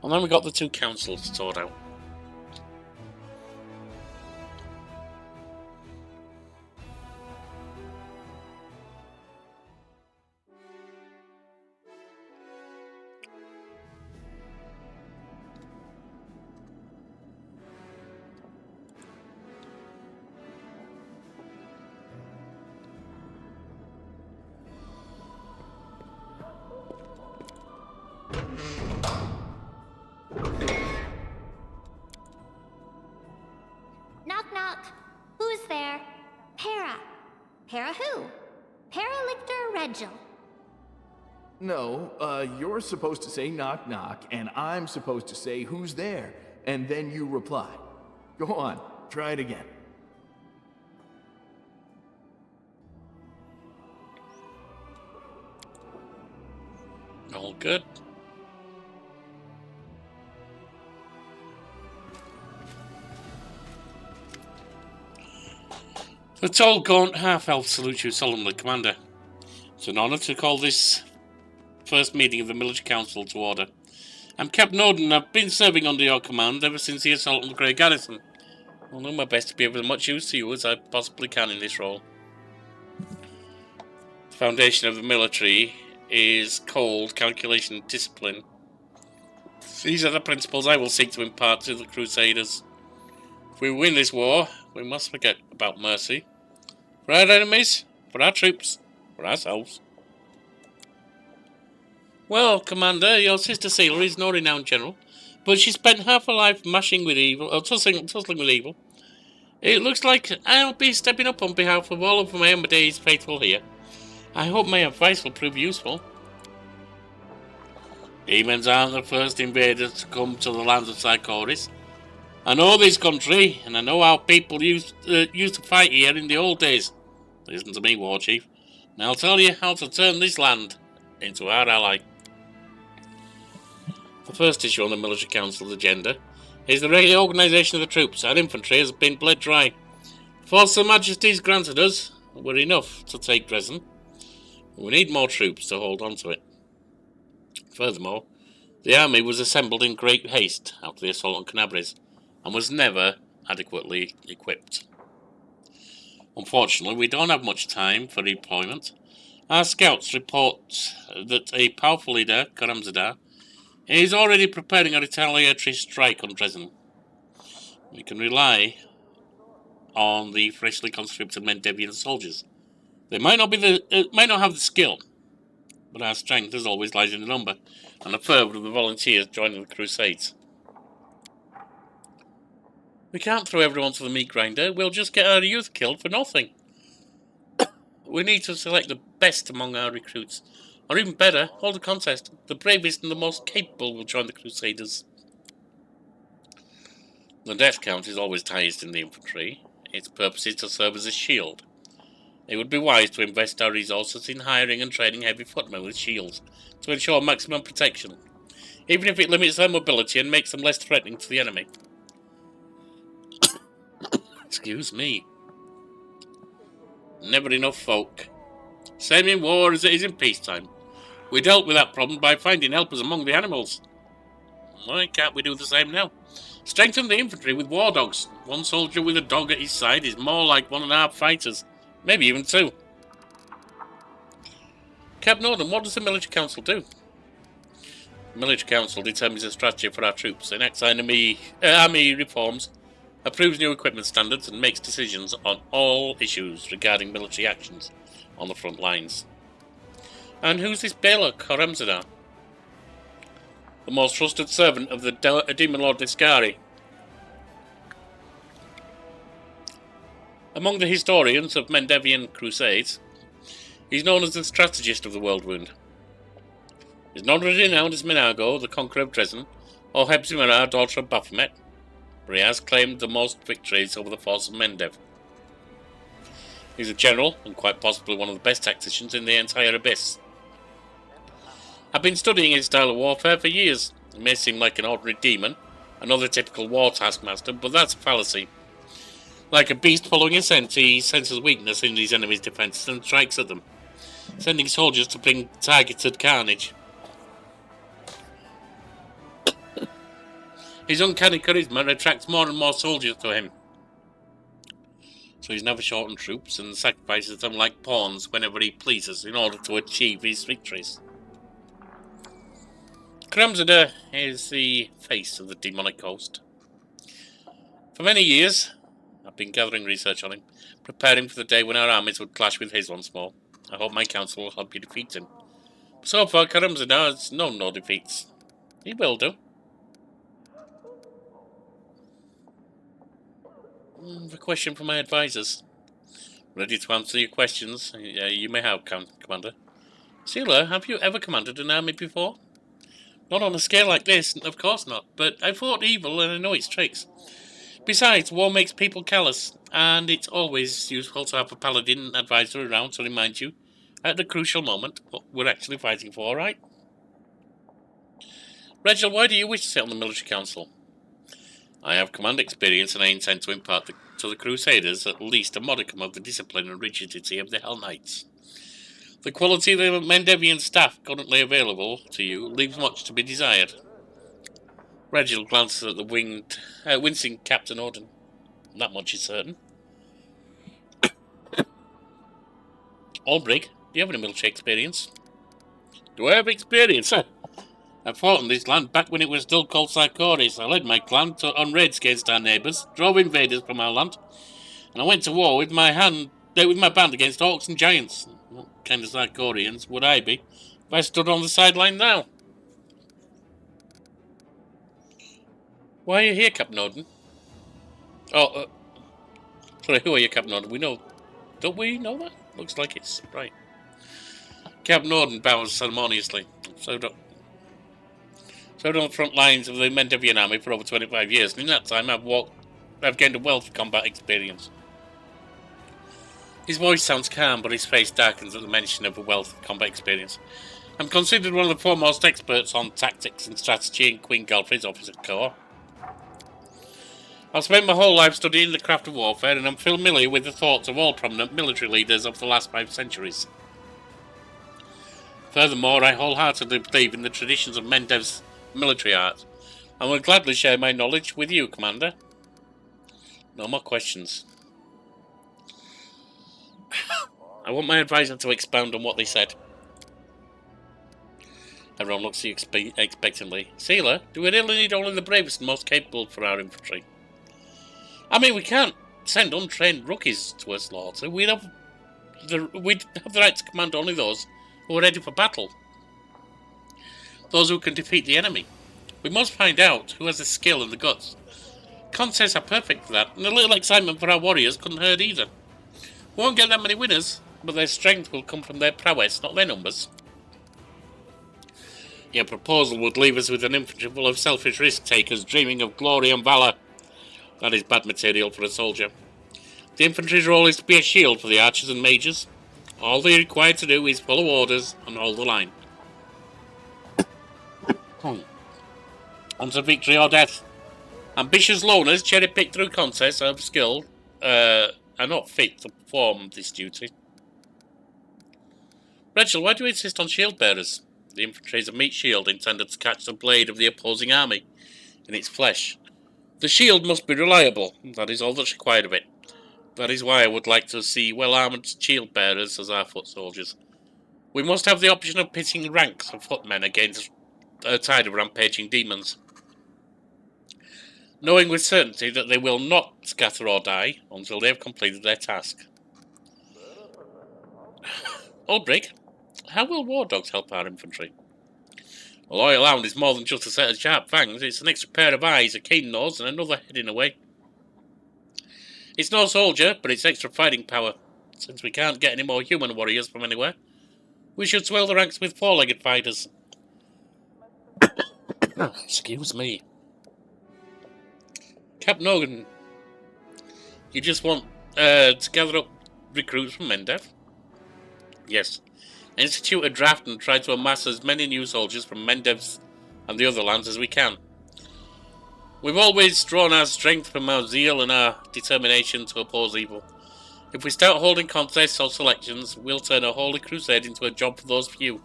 And then we got the 2 councils to sort out. Knock, knock. Who's there? Para. Para who? Paralictor Regil. No, you're supposed to say knock knock, and I'm supposed to say who's there, and then you reply. Go on, try it again. All good. The tall, gaunt half-elf salutes you solemnly, Commander. It's an honour to call this first meeting of the Military Council to order. I'm Captain Norden, and I've been serving under your command ever since the assault on the Grey Garrison. I'll do my best to be of as much use to you as I possibly can in this role. The foundation of the military is cold calculation and discipline. These are the principles I will seek to impart to the Crusaders. If we win this war, we must forget about mercy. For our enemies, for our troops, for ourselves. Well, Commander, your sister Sealer is no renowned general, but she spent half her life mashing with evil, or tussling with evil. It looks like I'll be stepping up on behalf of all of my Amadeus faithful here. I hope my advice will prove useful. Demons aren't the first invaders to come to the lands of Psychoris. I know this country, and I know how people used to fight here in the old days. Listen to me, War Chief, and I'll tell you how to turn this land into our ally. The first issue on the Military Council's agenda is the reorganisation of the troops. Our infantry has been bled dry. Force Her Majesty's granted us were enough to take Drezen. We need more troops to hold on to it. Furthermore, the army was assembled in great haste after the assault on Canabris and was never adequately equipped. Unfortunately, we don't have much time for redeployment. Our scouts report that a powerful leader, Karamzadar, is already preparing a retaliatory strike on Drezen. We can rely on the freshly conscripted Mendevian soldiers, They might not have the skill, but our strength as always lies in the number and the fervour of the volunteers joining the crusades. We can't throw everyone to the meat grinder. We'll just get our youth killed for nothing. We need to select the best among our recruits. Or even better, hold a contest. The bravest and the most capable will join the Crusaders. The death count is always highest in the infantry. Its purpose is to serve as a shield. It would be wise to invest our resources in hiring and training heavy footmen with shields to ensure maximum protection, even if it limits their mobility and makes them less threatening to the enemy. Excuse me. Never enough folk. Same in war as it is in peacetime. We dealt with that problem by finding helpers among the animals. Why can't we do the same now? Strengthen the infantry with war dogs. One soldier with a dog at his side is more like 1.5 fighters. Maybe even 2. Cap Norton, what does the military council do? The military council determines a strategy for our troops, enacts army reforms, approves new equipment standards, and makes decisions on all issues regarding military actions on the front lines. And who's this Balak or Ramzadar? The most trusted servant of the Demon Lord Niscari. Among the historians of Mendevian crusades, he's known as the strategist of the World Wound. He's not renowned as Minago, the conqueror of Drezen, or Hepzibah, daughter of Baphomet, but he has claimed the most victories over the force of Mendev. He's a general, and quite possibly one of the best tacticians in the entire Abyss. I've been studying his style of warfare for years. He may seem like an ordinary demon, another typical war taskmaster, but that's a fallacy. Like a beast following a scent, he senses weakness in his enemy's defences and strikes at them, sending soldiers to bring targeted carnage. His uncanny charisma attracts more and more soldiers to him. So he's never short on troops and sacrifices them like pawns whenever he pleases in order to achieve his victories. Kramzada is the face of the demonic host. For many years, I've been gathering research on him, preparing for the day when our armies would clash with his once more. I hope my council will help you defeat him. So far, Kramzada has known no defeats. He will do. A question from my advisors. Ready to answer your questions you may have, Commander. Sealer, have you ever commanded an army before? Not on a scale like this, of course not, but I fought evil and I know its tricks. Besides, war makes people callous, and it's always useful to have a paladin advisor around to remind you, at the crucial moment, what we're actually fighting for, right? Regil, why do you wish to sit on the military council? I have command experience and I intend to impart to the Crusaders at least a modicum of the discipline and rigidity of the Hell Knights. The quality of the Mendevian staff currently available to you leaves much to be desired. Regil glances at the wincing Captain Orden. That much is certain. Albrig, do you have any military experience? Do I have experience? I fought on this land back when it was still called Sarkoris. I led my clan on raids against our neighbours, drove invaders from our land, and I went to war with my band against orcs and giants. What kind of Sarkorians would I be if I stood on the sideline now? Why are you here, Captain Orden? Sorry, who are you, Captain Orden? Don't we know that? Looks like it's right. Captain Orden bows ceremoniously. Served on the front lines of the Mendevian army for over 25 years, and in that time I've gained a wealth of combat experience. His voice sounds calm, but his face darkens at the mention of a wealth of combat experience. I'm considered one of the foremost experts on tactics and strategy in Queen Galfrey's officer corps. I've spent my whole life studying the craft of warfare, and I'm familiar with the thoughts of all prominent military leaders of the last 5 centuries. Furthermore, I wholeheartedly believe in the traditions of Mendev's military art, and will gladly share my knowledge with you, Commander. No more questions. I want my advisor to expound on what they said. Everyone looks at you expectantly. Sealer, do we really need only the bravest and most capable for our infantry? I mean, we can't send untrained rookies to a slaughter. We'd have we have the right to command only those who are ready for battle. Those who can defeat the enemy. We must find out who has the skill and the guts. Contests are perfect for that, and a little excitement for our warriors couldn't hurt either. We won't get that many winners, but their strength will come from their prowess, not their numbers. Your proposal would leave us with an infantry full of selfish risk-takers dreaming of glory and valour. That is bad material for a soldier. The infantry's role is to be a shield for the archers and mages. All they are required to do is follow orders and hold the line. On to victory or death. Ambitious loners cherry-picked through contests of skill are not fit to perform this duty. Rachel, why do you insist on shield bearers? The infantry is a meat shield intended to catch the blade of the opposing army in its flesh. The shield must be reliable, that is all that's required of it. That is why I would like to see well-armoured shield bearers as our foot soldiers. We must have the option of pitting ranks of footmen against a tide of rampaging demons, knowing with certainty that they will not scatter or die until they have completed their task. Ulbrich, how will war dogs help our infantry? A loyal hound is more than just a set of sharp fangs, it's an extra pair of eyes, a keen nose, and another head in a way. It's no soldier, but it's extra fighting power. Since we can't get any more human warriors from anywhere, we should swell the ranks with four-legged fighters. Excuse me. Cap Nogan, you just want to gather up recruits from Mendev? Yes. Institute a draft and try to amass as many new soldiers from Mendev's and the other lands as we can. We've always drawn our strength from our zeal and our determination to oppose evil. If we start holding contests or selections, we'll turn a holy crusade into a job for those few,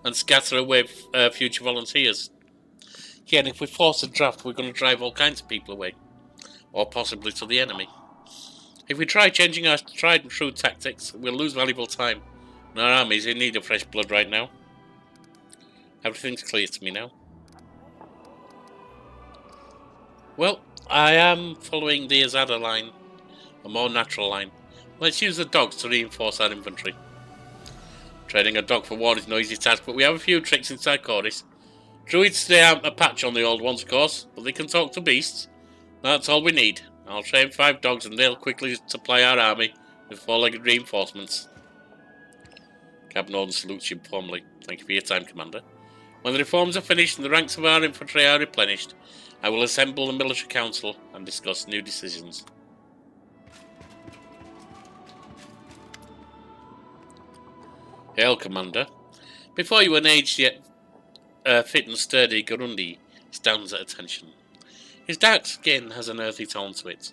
and scatter away future volunteers. Yeah, and if we force a draft, we're going to drive all kinds of people away, or possibly to the enemy. If we try changing our tried and true tactics, we'll lose valuable time, and our army's in need of fresh blood right now. Everything's clear to me now. Well, I am following the azata line, a more natural line. Let's use the dogs to reinforce our infantry. Training a dog for war is no easy task, but we have a few tricks inside Cordis. Druids stay out a patch on the old ones, of course, but they can talk to beasts. That's all we need. I'll train 5 dogs and they'll quickly supply our army with 4-legged reinforcements. Captain Orden salutes you formally. Thank you for your time, Commander. When the reforms are finished and the ranks of our infantry are replenished, I will assemble the military council and discuss new decisions. Hail, Commander. Before you, an aged yet fit and sturdy Gurundi stands at attention. His dark skin has an earthy tone to it,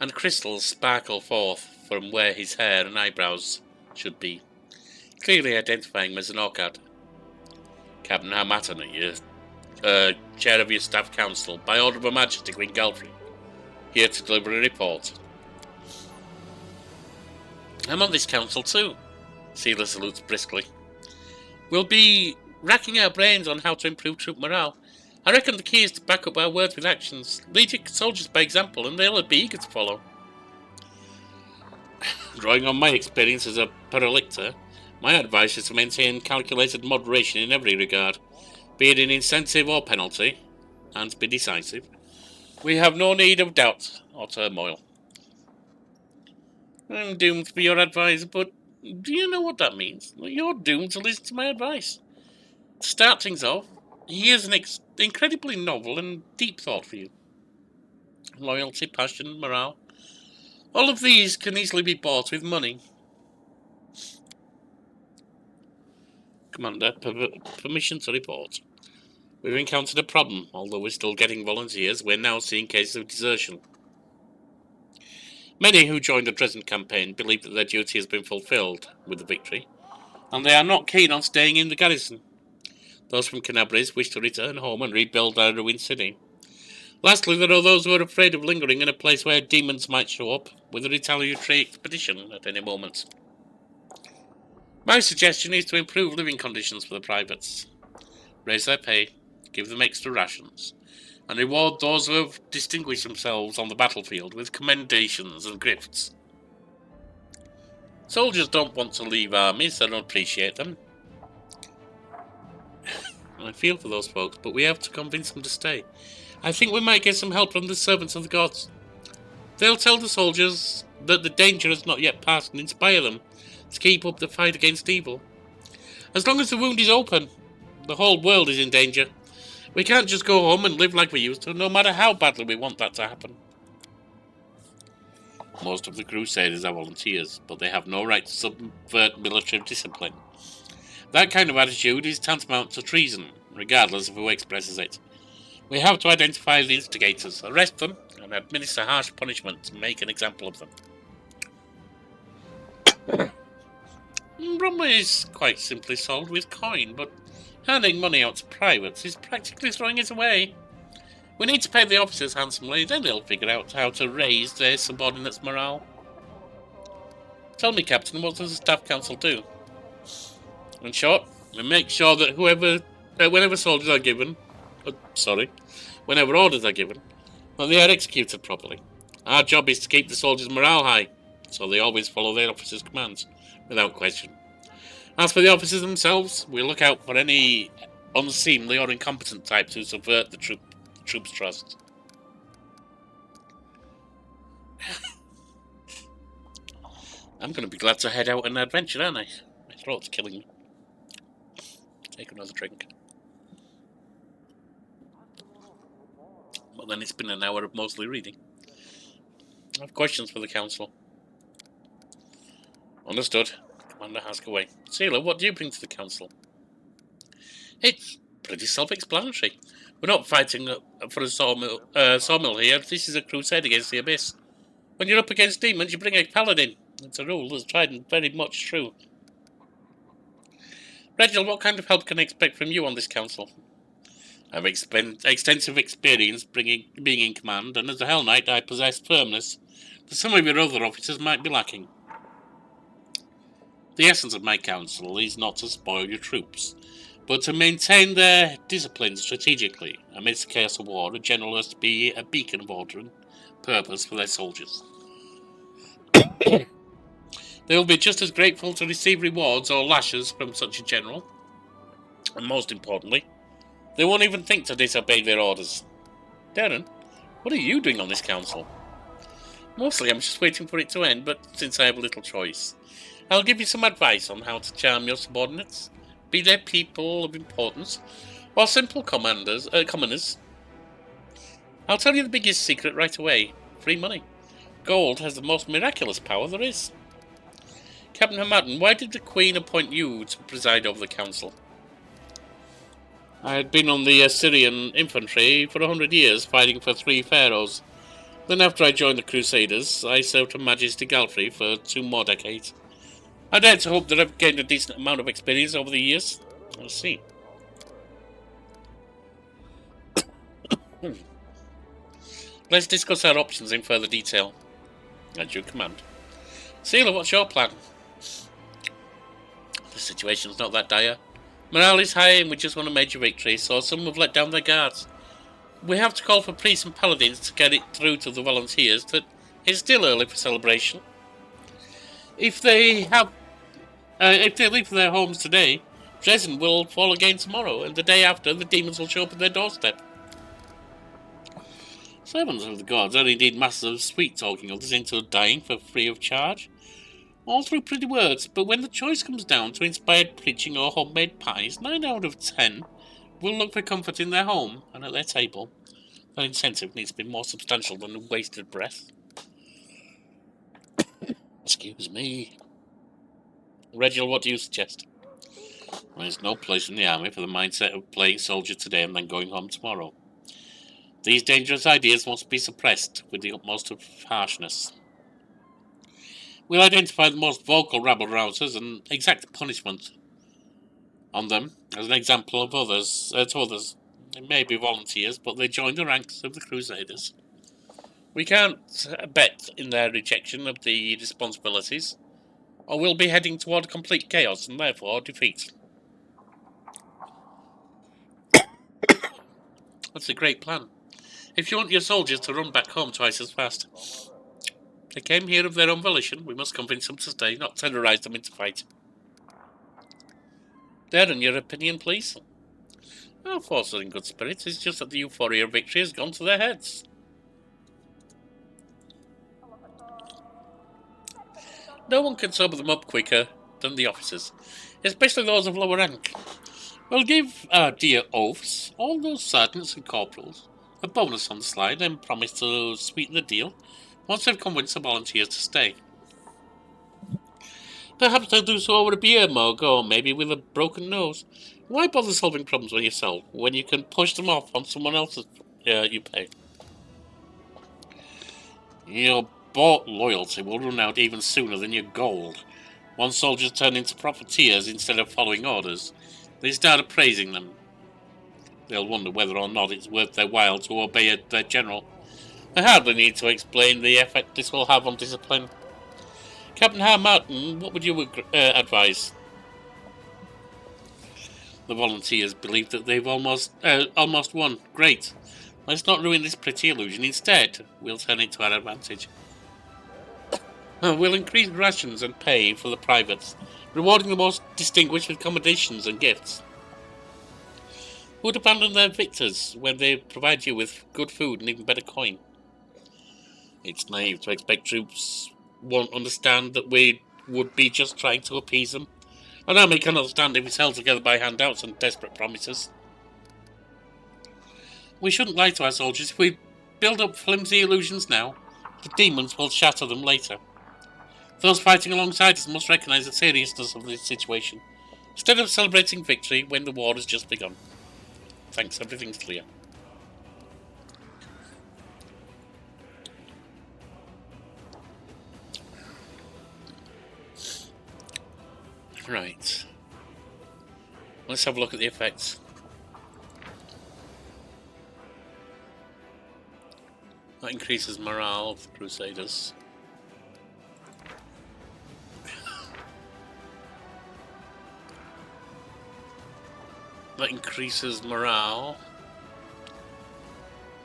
and crystals sparkle forth from where his hair and eyebrows should be, clearly identifying him as an Orcad. Captain Harmattan, chair of your staff council, by order of Her Majesty Queen Galfrey, here to deliver a report. I'm on this council too, Sealer salutes briskly. We'll be racking our brains on how to improve troop morale. I reckon the key is to back up our words with actions. Lead your soldiers by example, and they'll be eager to follow. Drawing on my experience as a paralictor, my advice is to maintain calculated moderation in every regard, be it in incentive or penalty, and be decisive. We have no need of doubt or turmoil. I'm doomed to be your advisor, but do you know what that means? You're doomed to listen to my advice. To start things off, here's an incredibly novel and deep thought for you. Loyalty, passion, morale. All of these can easily be bought with money. Commander, permission to report. We've encountered a problem. Although we're still getting volunteers, we're now seeing cases of desertion. Many who joined the Drezen campaign believe that their duty has been fulfilled with the victory, and they are not keen on staying in the garrison. Those from Canabris wish to return home and rebuild their ruined city. Lastly, there are those who are afraid of lingering in a place where demons might show up with a retaliatory expedition at any moment. My suggestion is to improve living conditions for the privates. Raise their pay, give them extra rations, and reward those who have distinguished themselves on the battlefield with commendations and grifts. Soldiers don't want to leave armies, they don't appreciate them. I feel for those folks, but we have to convince them to stay. I think we might get some help from the servants of the gods. They'll tell the soldiers that the danger has not yet passed and inspire them to keep up the fight against evil. As long as the wound is open, the whole world is in danger. We can't just go home and live like we used to, no matter how badly we want that to happen. Most of the Crusaders are volunteers, but they have no right to subvert military discipline. That kind of attitude is tantamount to treason, regardless of who expresses it. We have to identify the instigators, arrest them, and administer harsh punishment to make an example of them. Bromley is quite simply solved with coin, but handing money out to privates is practically throwing it away. We need to pay the officers handsomely, then they'll figure out how to raise their subordinates' morale. Tell me, Captain, what does the Staff Council do? In short, we make sure that whenever soldiers are given, whenever orders are given, that they are executed properly. Our job is to keep the soldiers' morale high, so they always follow their officers' commands, without question. As for the officers themselves, we look out for any unseemly or incompetent types who subvert the troops' trust. I'm going to be glad to head out on an adventure, aren't I? My throat's killing me. Take another drink. Well, then it's been an hour of mostly reading. I have questions for the council. Understood. Commander, ask away. Sailor, what do you bring to the council? It's pretty self-explanatory. We're not fighting for a sawmill here. This is a crusade against the abyss. When you're up against demons, you bring a paladin. It's a rule that's tried and very much true. Reginald, what kind of help can I expect from you on this council? I have extensive experience being in command, and as a Hell Knight I possess firmness that some of your other officers might be lacking. The essence of my council is not to spoil your troops, but to maintain their discipline strategically. Amidst the chaos of war, a general has to be a beacon of order and purpose for their soldiers. They will be just as grateful to receive rewards or lashes from such a general, and most importantly, they won't even think to disobey their orders. Darren, what are you doing on this council? Mostly I'm just waiting for it to end, but since I have little choice, I'll give you some advice on how to charm your subordinates, be they people of importance, or simple commoners. I'll tell you the biggest secret right away. Free money. Gold has the most miraculous power there is. Captain Hamadan, why did the Queen appoint you to preside over the council? I had been on the Assyrian infantry for 100 years, fighting for 3 pharaohs. Then after I joined the Crusaders, I served Her Majesty Galfrey for 2 more decades. I dare to hope that I've gained a decent amount of experience over the years. Let's see. Let's discuss our options in further detail. At your command. Sealer, what's your plan? The situation's not that dire. Morale is high and we just won a major victory, so some have let down their guards. We have to call for priests and paladins to get it through to the volunteers that it's still early for celebration. If they leave for their homes today, Drezen will fall again tomorrow, and the day after the demons will show up at their doorstep. Servants of the gods are indeed masters of sweet-talking others into dying for free of charge, all through pretty words, but when the choice comes down to inspired preaching or homemade pies, 9 out of 10 will look for comfort in their home and at their table. That incentive needs to be more substantial than a wasted breath. Excuse me. Reginald, what do you suggest? There's no place in the army for the mindset of playing soldier today and then going home tomorrow. These dangerous ideas must be suppressed with the utmost of harshness. We'll identify the most vocal rabble-rousers and exact punishment on them as an example of others. To others. They may be volunteers, but they join the ranks of the Crusaders. We can't bet in their rejection of the responsibilities, or we'll be heading toward complete chaos and therefore defeat. That's a great plan. If you want your soldiers to run back home twice as fast. They came here of their own volition. We must convince them to stay, not terrorize them into fighting. Darren, your opinion, please? Our forces are in good spirits. It's just that the euphoria of victory has gone to their heads. No one can sober them up quicker than the officers, especially those of lower rank. We'll give our dear oafs, all those sergeants and corporals, a bonus on the slide and promise to sweeten the deal once they've convinced the volunteers to stay. Perhaps they'll do so over a beer mug, or maybe with a broken nose. Why bother solving problems on yourself when you can push them off on someone else's you pay? Your bought loyalty will run out even sooner than your gold. Once soldiers turn into profiteers instead of following orders, they start appraising them. They'll wonder whether or not it's worth their while to obey their general. I hardly need to explain the effect this will have on discipline. Captain Martin, what would you advise? The volunteers believe that they've almost won. Great. Let's not ruin this pretty illusion. Instead, we'll turn it to our advantage. We'll increase rations and pay for the privates, rewarding the most distinguished with accommodations and gifts. Who'd abandon their victors when they provide you with good food and even better coin? It's naive to expect troops won't understand that we would be just trying to appease them. An army cannot stand if it's held together by handouts and desperate promises. We shouldn't lie to our soldiers. If we build up flimsy illusions now, the demons will shatter them later. Those fighting alongside us must recognise the seriousness of this situation, instead of celebrating victory when the war has just begun. Thanks, everything's clear. Right. Let's have a look at the effects. That increases morale of the Crusaders. That increases morale.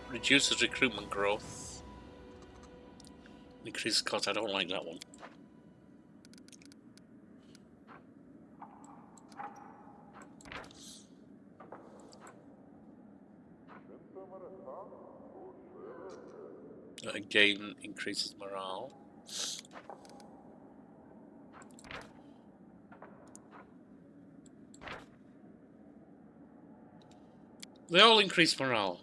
Reduces recruitment growth. Increases cost. I don't like that one. That again increases morale. They all increase morale.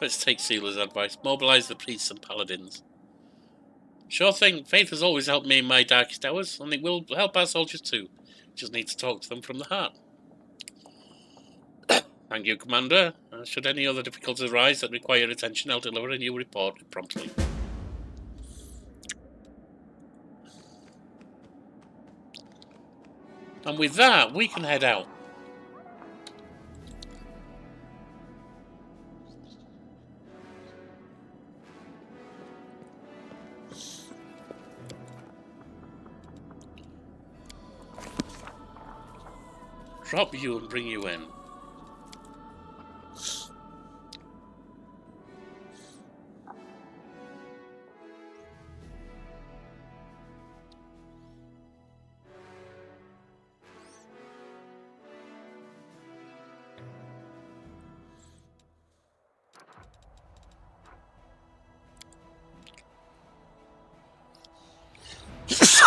Let's take Sealer's advice. Mobilize the priests and paladins. Sure thing. Faith has always helped me in my darkest hours, and it will help our soldiers too. Just need to talk to them from the heart. Thank you, Commander. Should any other difficulties arise that require attention, I'll deliver a new report promptly. And with that, we can head out. Drop you and bring you in.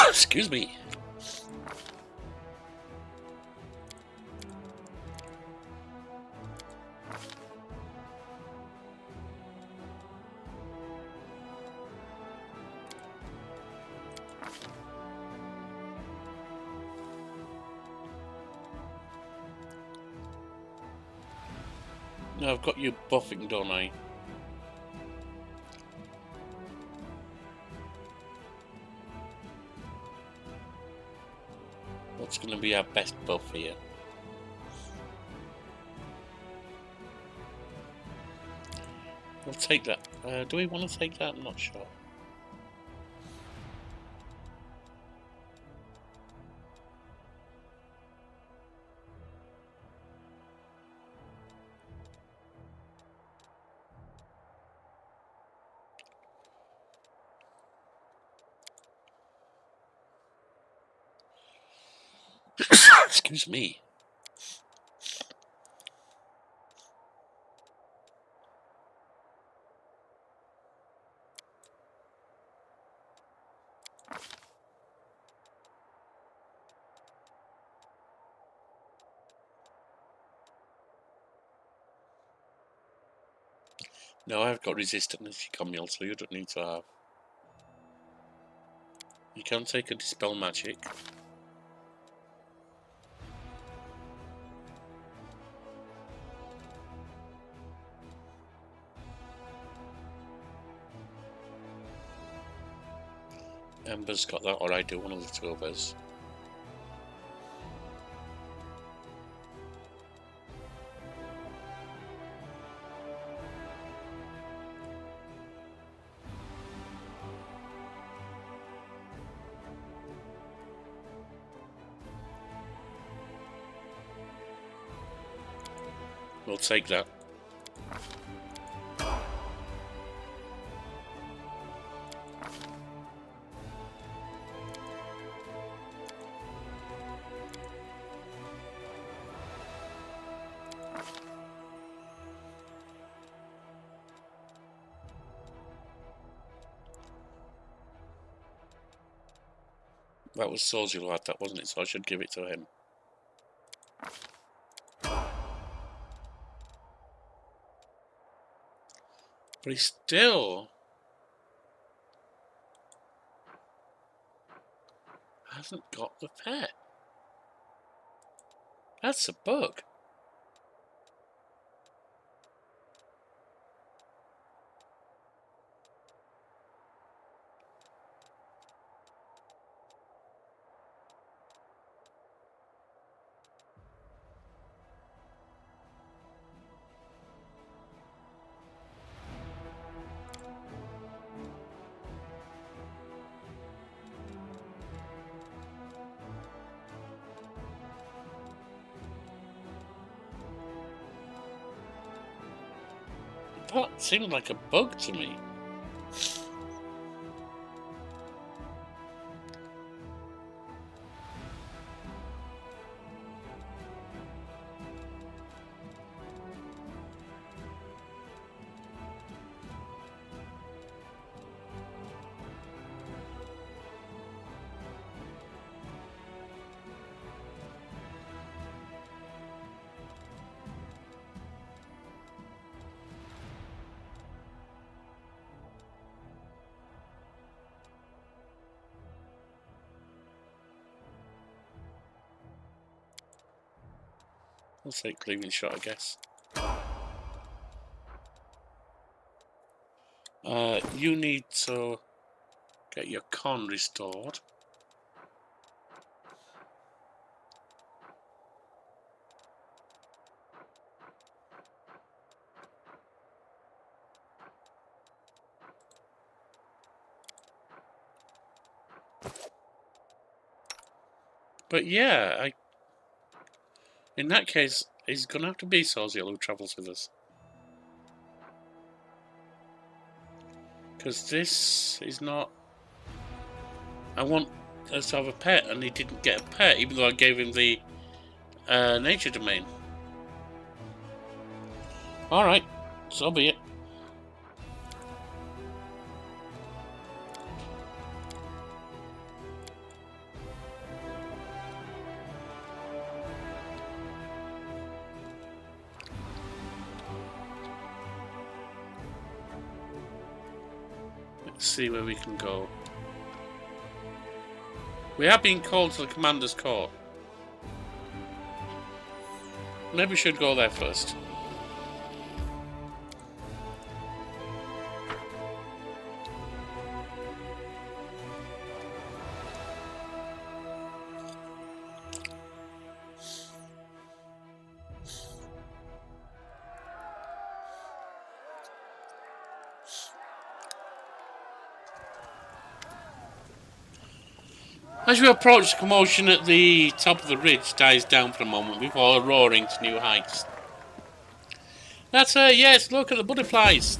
Excuse me. No, I've got you buffing, don't I? What's going to be our best buff here? We'll take that. Do we want to take that? I'm not sure. Excuse me. No, I've got resistance, Camille, so you don't need to have. You can take a dispel magic. Ember's got that, or I do, one of the two of us. We'll take that. That was Sozi who had that, wasn't it? So I should give it to him. But he still hasn't got the pet. That's a bug. That seemed like a bug to me. I'll take cleaving shot, I guess. You need to get your con restored. But yeah, in that case, it's going to have to be Sorziel who travels with us. Because this is not... I want us to have a pet, and he didn't get a pet, even though I gave him the nature domain. Alright, so be it. Let's see where we can go. We have been called to the Commander's Court. Maybe we should go there first. As we approach, the commotion at the top of the ridge dies down for a moment before roaring to new heights. That's her, yes, look at the butterflies.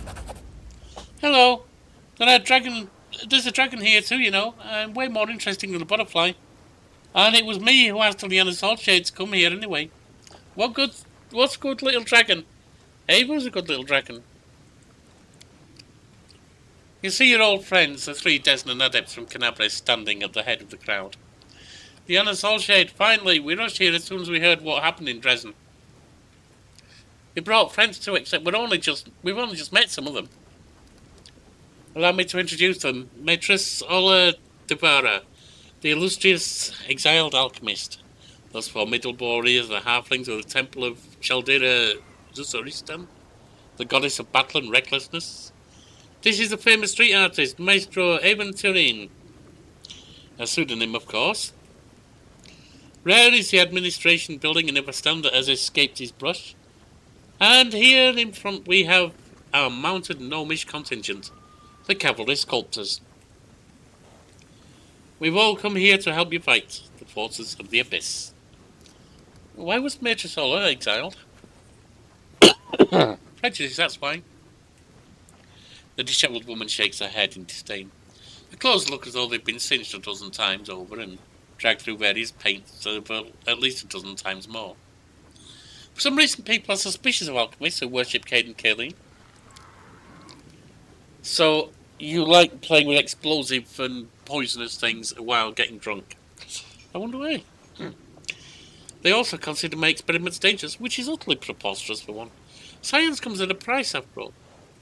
Hello. There's a dragon here too, you know. Way more interesting than a butterfly. And it was me who asked the Salt Shade to come here anyway. What's good little dragon? Ava's a good little dragon. You see your old friends, the 3 Drezen adepts from Canabres, standing at the head of the crowd. The Salt Shade, finally, we rushed here as soon as we heard what happened in Drezen. We brought friends too, except we've only just met some of them. Allow me to introduce them. Maîtresse Ola Devara, the illustrious exiled alchemist. Those formidable warriors, the halflings of the Temple of Chaldera Zusaristan, the goddess of battle and recklessness. This is the famous street artist, Maestro Avon Turin. A pseudonym, of course. Rare is the administration building in Everstand that has escaped his brush. And here in front we have our mounted gnomish contingent, the cavalry sculptors. We've all come here to help you fight the forces of the Abyss. Why was Maîtresse Ola exiled? Prejudice, that's why. The dishevelled woman shakes her head in disdain. The clothes look as though they've been singed a dozen times over and dragged through various paints for at least a dozen times more. For some reason, people are suspicious of alchemists who worship Cade and Kaleen. So, you like playing with explosive and poisonous things while getting drunk? I wonder why. They also consider my experiments dangerous, which is utterly preposterous for one. Science comes at a price, after all.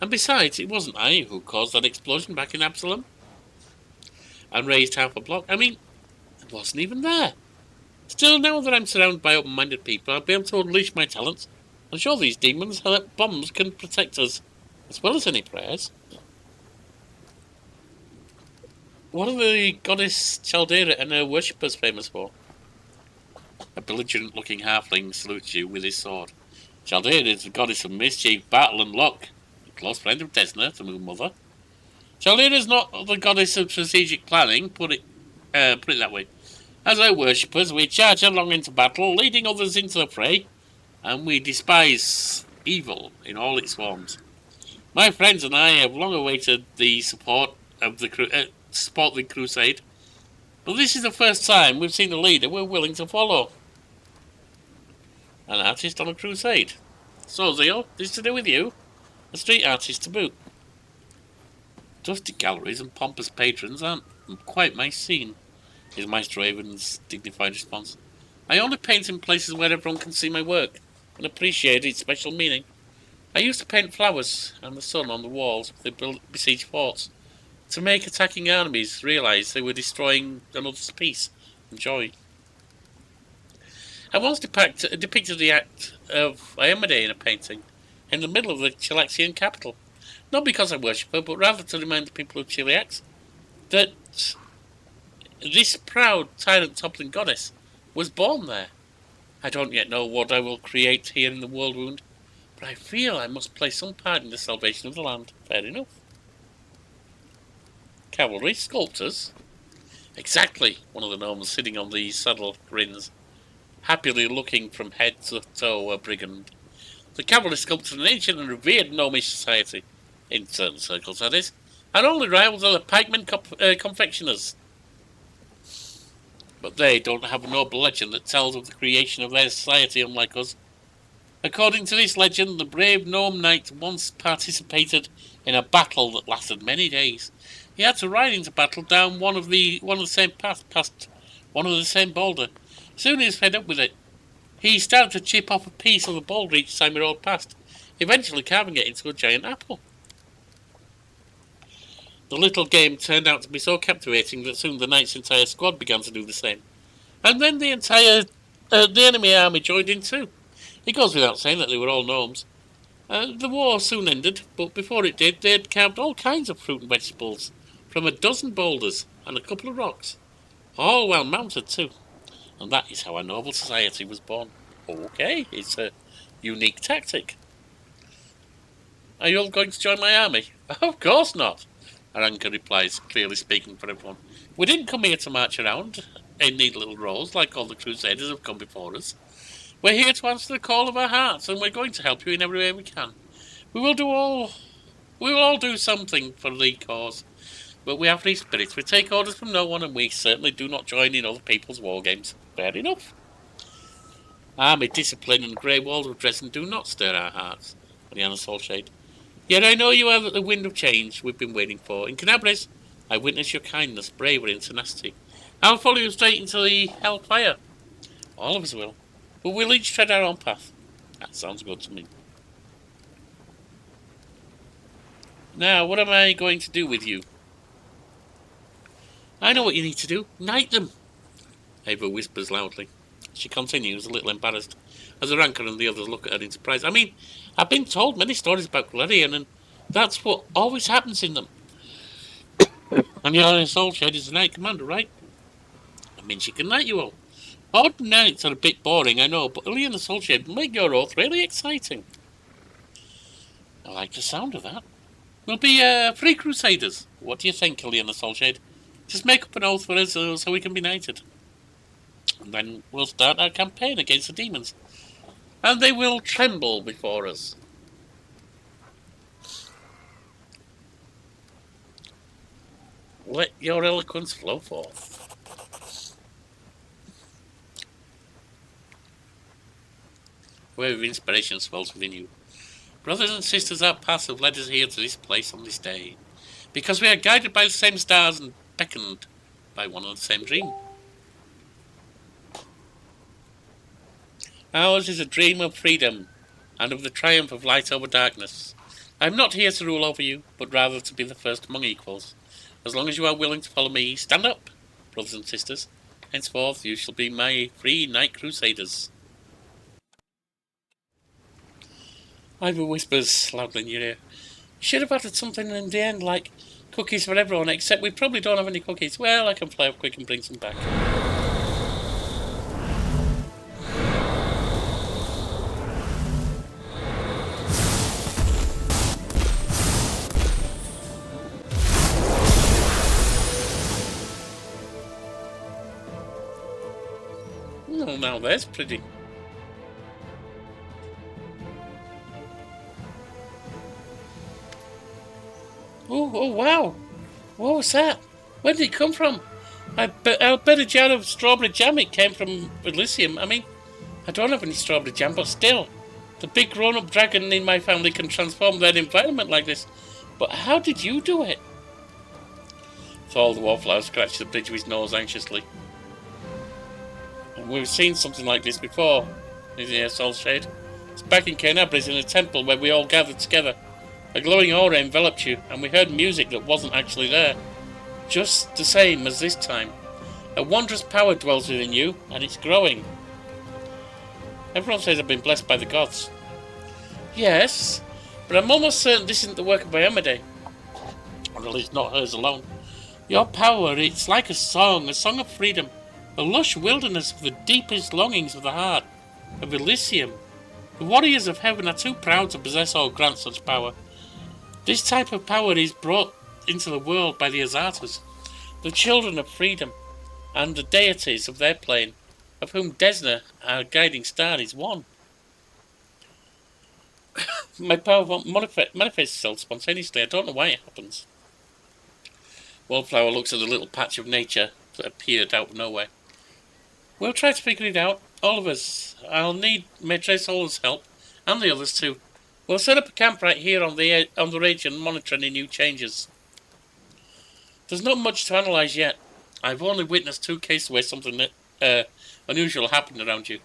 And besides, it wasn't I who caused that explosion back in Absalom and raised half a block. I mean, it wasn't even there. Still, now that I'm surrounded by open-minded people, I'll be able to unleash my talents and show these demons how that bombs can protect us, as well as any prayers. What are the goddess Chaldera and her worshippers famous for? A belligerent-looking halfling salutes you with his sword. Chaldera is the goddess of mischief, battle, and luck, a close friend of Desna, the Moon Mother. Chaldera is not the goddess of strategic planning, put it that way. As our worshippers, we charge along into battle, leading others into the fray, and we despise evil in all its forms. My friends and I have long awaited the support of the crusade, but this is the first time we've seen a leader we're willing to follow. An artist on a crusade. So, Zio, this to do with you? A street artist to boot. Dusty galleries and pompous patrons aren't quite my scene, is Maestro Avon's dignified response. I only paint in places where everyone can see my work and appreciate its special meaning. I used to paint flowers and the sun on the walls of the besieged forts to make attacking armies realise they were destroying another's peace and joy. I once depicted the act of Iamade in a painting in the middle of the Chilaxian capital, not because I worship her, but rather to remind the people of Chiliax that this proud, tyrant-toppling goddess was born there. I don't yet know what I will create here in the World Wound, but I feel I must play some part in the salvation of the land. Fair enough. Cavalry sculptors? Exactly, one of the gnomes sitting on the saddle grins, happily looking from head to toe a brigand. The cavalry sculptors are an ancient and revered gnomish society, in certain circles that is, and only rivals are the pikemen confectioners. But they don't have a noble legend that tells of the creation of their society, unlike us. According to this legend, the brave gnome knight once participated in a battle that lasted many days. He had to ride into battle down one of the same path past one of the same boulder. Soon he was fed up with it. He started to chip off a piece of the boulder each time he rode past, eventually carving it into a giant apple. The little game turned out to be so captivating that soon the knight's entire squad began to do the same. And then the enemy army joined in too. It goes without saying that they were all gnomes. The war soon ended, but before it did, they had carved all kinds of fruit and vegetables from a dozen boulders and a couple of rocks, all well mounted too. And that is how a noble society was born. Okay, it's a unique tactic. Are you all going to join my army? Of course not, Aranka replies, clearly speaking for everyone. We didn't come here to march around in neat little rows like all the crusaders have come before us. We're here to answer the call of our hearts, and we're going to help you in every way we can. We will all do something for the cause. But we are free spirits. We take orders from no one, and we certainly do not join in other people's war games. Fair enough. Army, discipline, and grey walls of Drezen do not stir our hearts, Liana Soulshade. Yet I know you are the wind of change we've been waiting for. In Canabres, I witness your kindness, bravery, and tenacity. I'll follow you straight into the hellfire. All of us will. But we'll each tread our own path. That sounds good to me. Now, what am I going to do with you? I know what you need to do. Knight them. Ava whispers loudly. She continues, a little embarrassed, as Aranka and the others look at her in surprise. I mean, I've been told many stories about Galerian, and that's what always happens in them. And your Soulshade is the Knight Commander, right? I mean, she can knight you all. Odd knights are a bit boring, I know, but Liana Soulshade will make your oath really exciting. I like the sound of that. We'll be free crusaders. What do you think, Liana Soulshade? Just make up an oath for us so we can be knighted. And then we'll start our campaign against the demons. And they will tremble before us. Let your eloquence flow forth. A wave of inspiration swells within you. Brothers and sisters, our paths have led us here to this place on this day, because we are guided by the same stars and beckoned by one and the same dream. Ours is a dream of freedom, and of the triumph of light over darkness. I am not here to rule over you, but rather to be the first among equals. As long as you are willing to follow me, stand up, brothers and sisters. Henceforth you shall be my free knight crusaders. Ivor whispers loudly in your ear. You should have added something in the end, like cookies for everyone, except we probably don't have any cookies. Well, I can fly up quick and bring some back. Oh, now that's pretty. Oh, wow! What was that? Where did it come from? I'll bet a jar of strawberry jam it came from Elysium. I mean, I don't have any strawberry jam, but still. The big grown-up dragon in my family can transform their environment like this. But how did you do it? Thor the Wallflower scratched the bridge of his nose anxiously. And we've seen something like this before, Liana Soulshade. It's back in Canabres in a temple where we all gathered together. A glowing aura enveloped you, and we heard music that wasn't actually there. Just the same as this time. A wondrous power dwells within you, and it's growing. Everyone says I've been blessed by the gods. Yes, but I'm almost certain this isn't the work of Biomede. Or at least not hers alone. Your power, it's like a song of freedom. A lush wilderness of the deepest longings of the heart. Of Elysium. The warriors of heaven are too proud to possess or grant such power. This type of power is brought into the world by the azatas, the children of freedom, and the deities of their plane, of whom Desna, our guiding star, is one. My power manifests itself spontaneously. I don't know why it happens. Wallflower looks at the little patch of nature that appeared out of nowhere. We'll try to figure it out, all of us. I'll need Maitre Solar's help, and the others too. We'll set up a camp right here on the ridge and monitor any new changes. There's not much to analyse yet. I've only witnessed 2 cases where something unusual happened around you.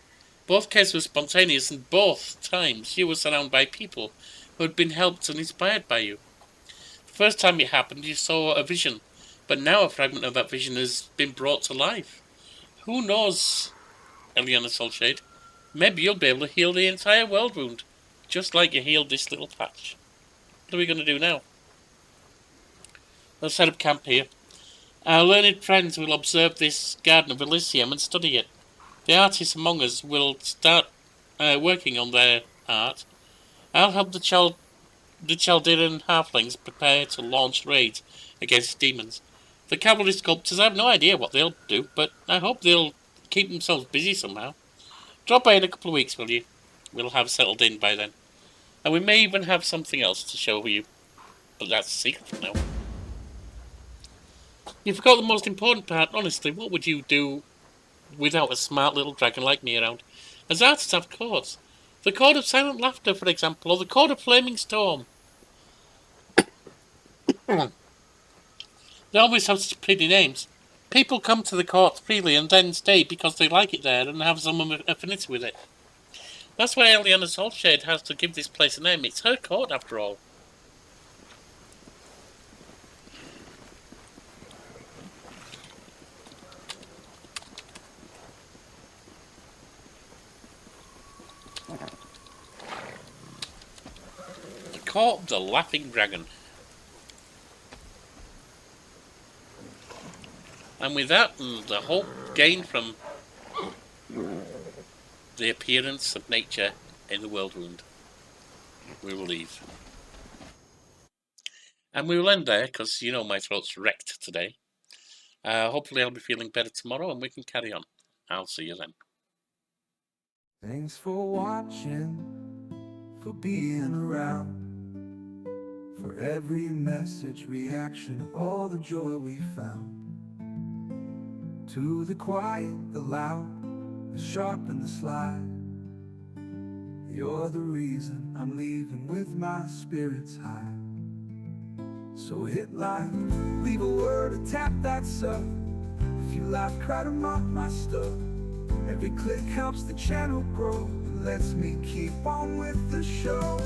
Both cases were spontaneous, and both times you were surrounded by people who had been helped and inspired by you. The first time it happened, you saw a vision, but now a fragment of that vision has been brought to life. Who knows, Liana Soulshade? Maybe you'll be able to heal the entire world wound, just like you healed this little patch. What are we going to do now? We'll set up camp here. Our learned friends will observe this Garden of Elysium and study it. The artists among us will start working on their art. I'll help the Chaldean halflings prepare to launch raids against demons. The cavalry sculptors, I have no idea what they'll do, but I hope they'll keep themselves busy somehow. Drop by in a couple of weeks, will you? We'll have settled in by then. And we may even have something else to show you. But that's a secret for now. You forgot the most important part. Honestly, what would you do without a smart little dragon like me around? Azatas have codes. The Code of Silent Laughter, for example, or the Code of Flaming Storm. They always have such pretty names. People come to the court freely and then stay because they like it there and have some affinity with it. That's why Eliana Saltshade has to give this place a name. It's her court, after all. The Court of the Laughing Dragon. And with that, and the hope gained from the appearance of nature in the world wound, we will leave. And we will end there, because you know my throat's wrecked today. Hopefully I'll be feeling better tomorrow and we can carry on. I'll see you then. Thanks for watching, for being around, for every message, reaction, all the joy we found. To the quiet, the loud, the sharp and the sly, you're the reason I'm leaving with my spirits high. So hit like, leave a word or tap that sub. If you laugh, cry to mock my stuff. Every click helps the channel grow. It lets me keep on with the show.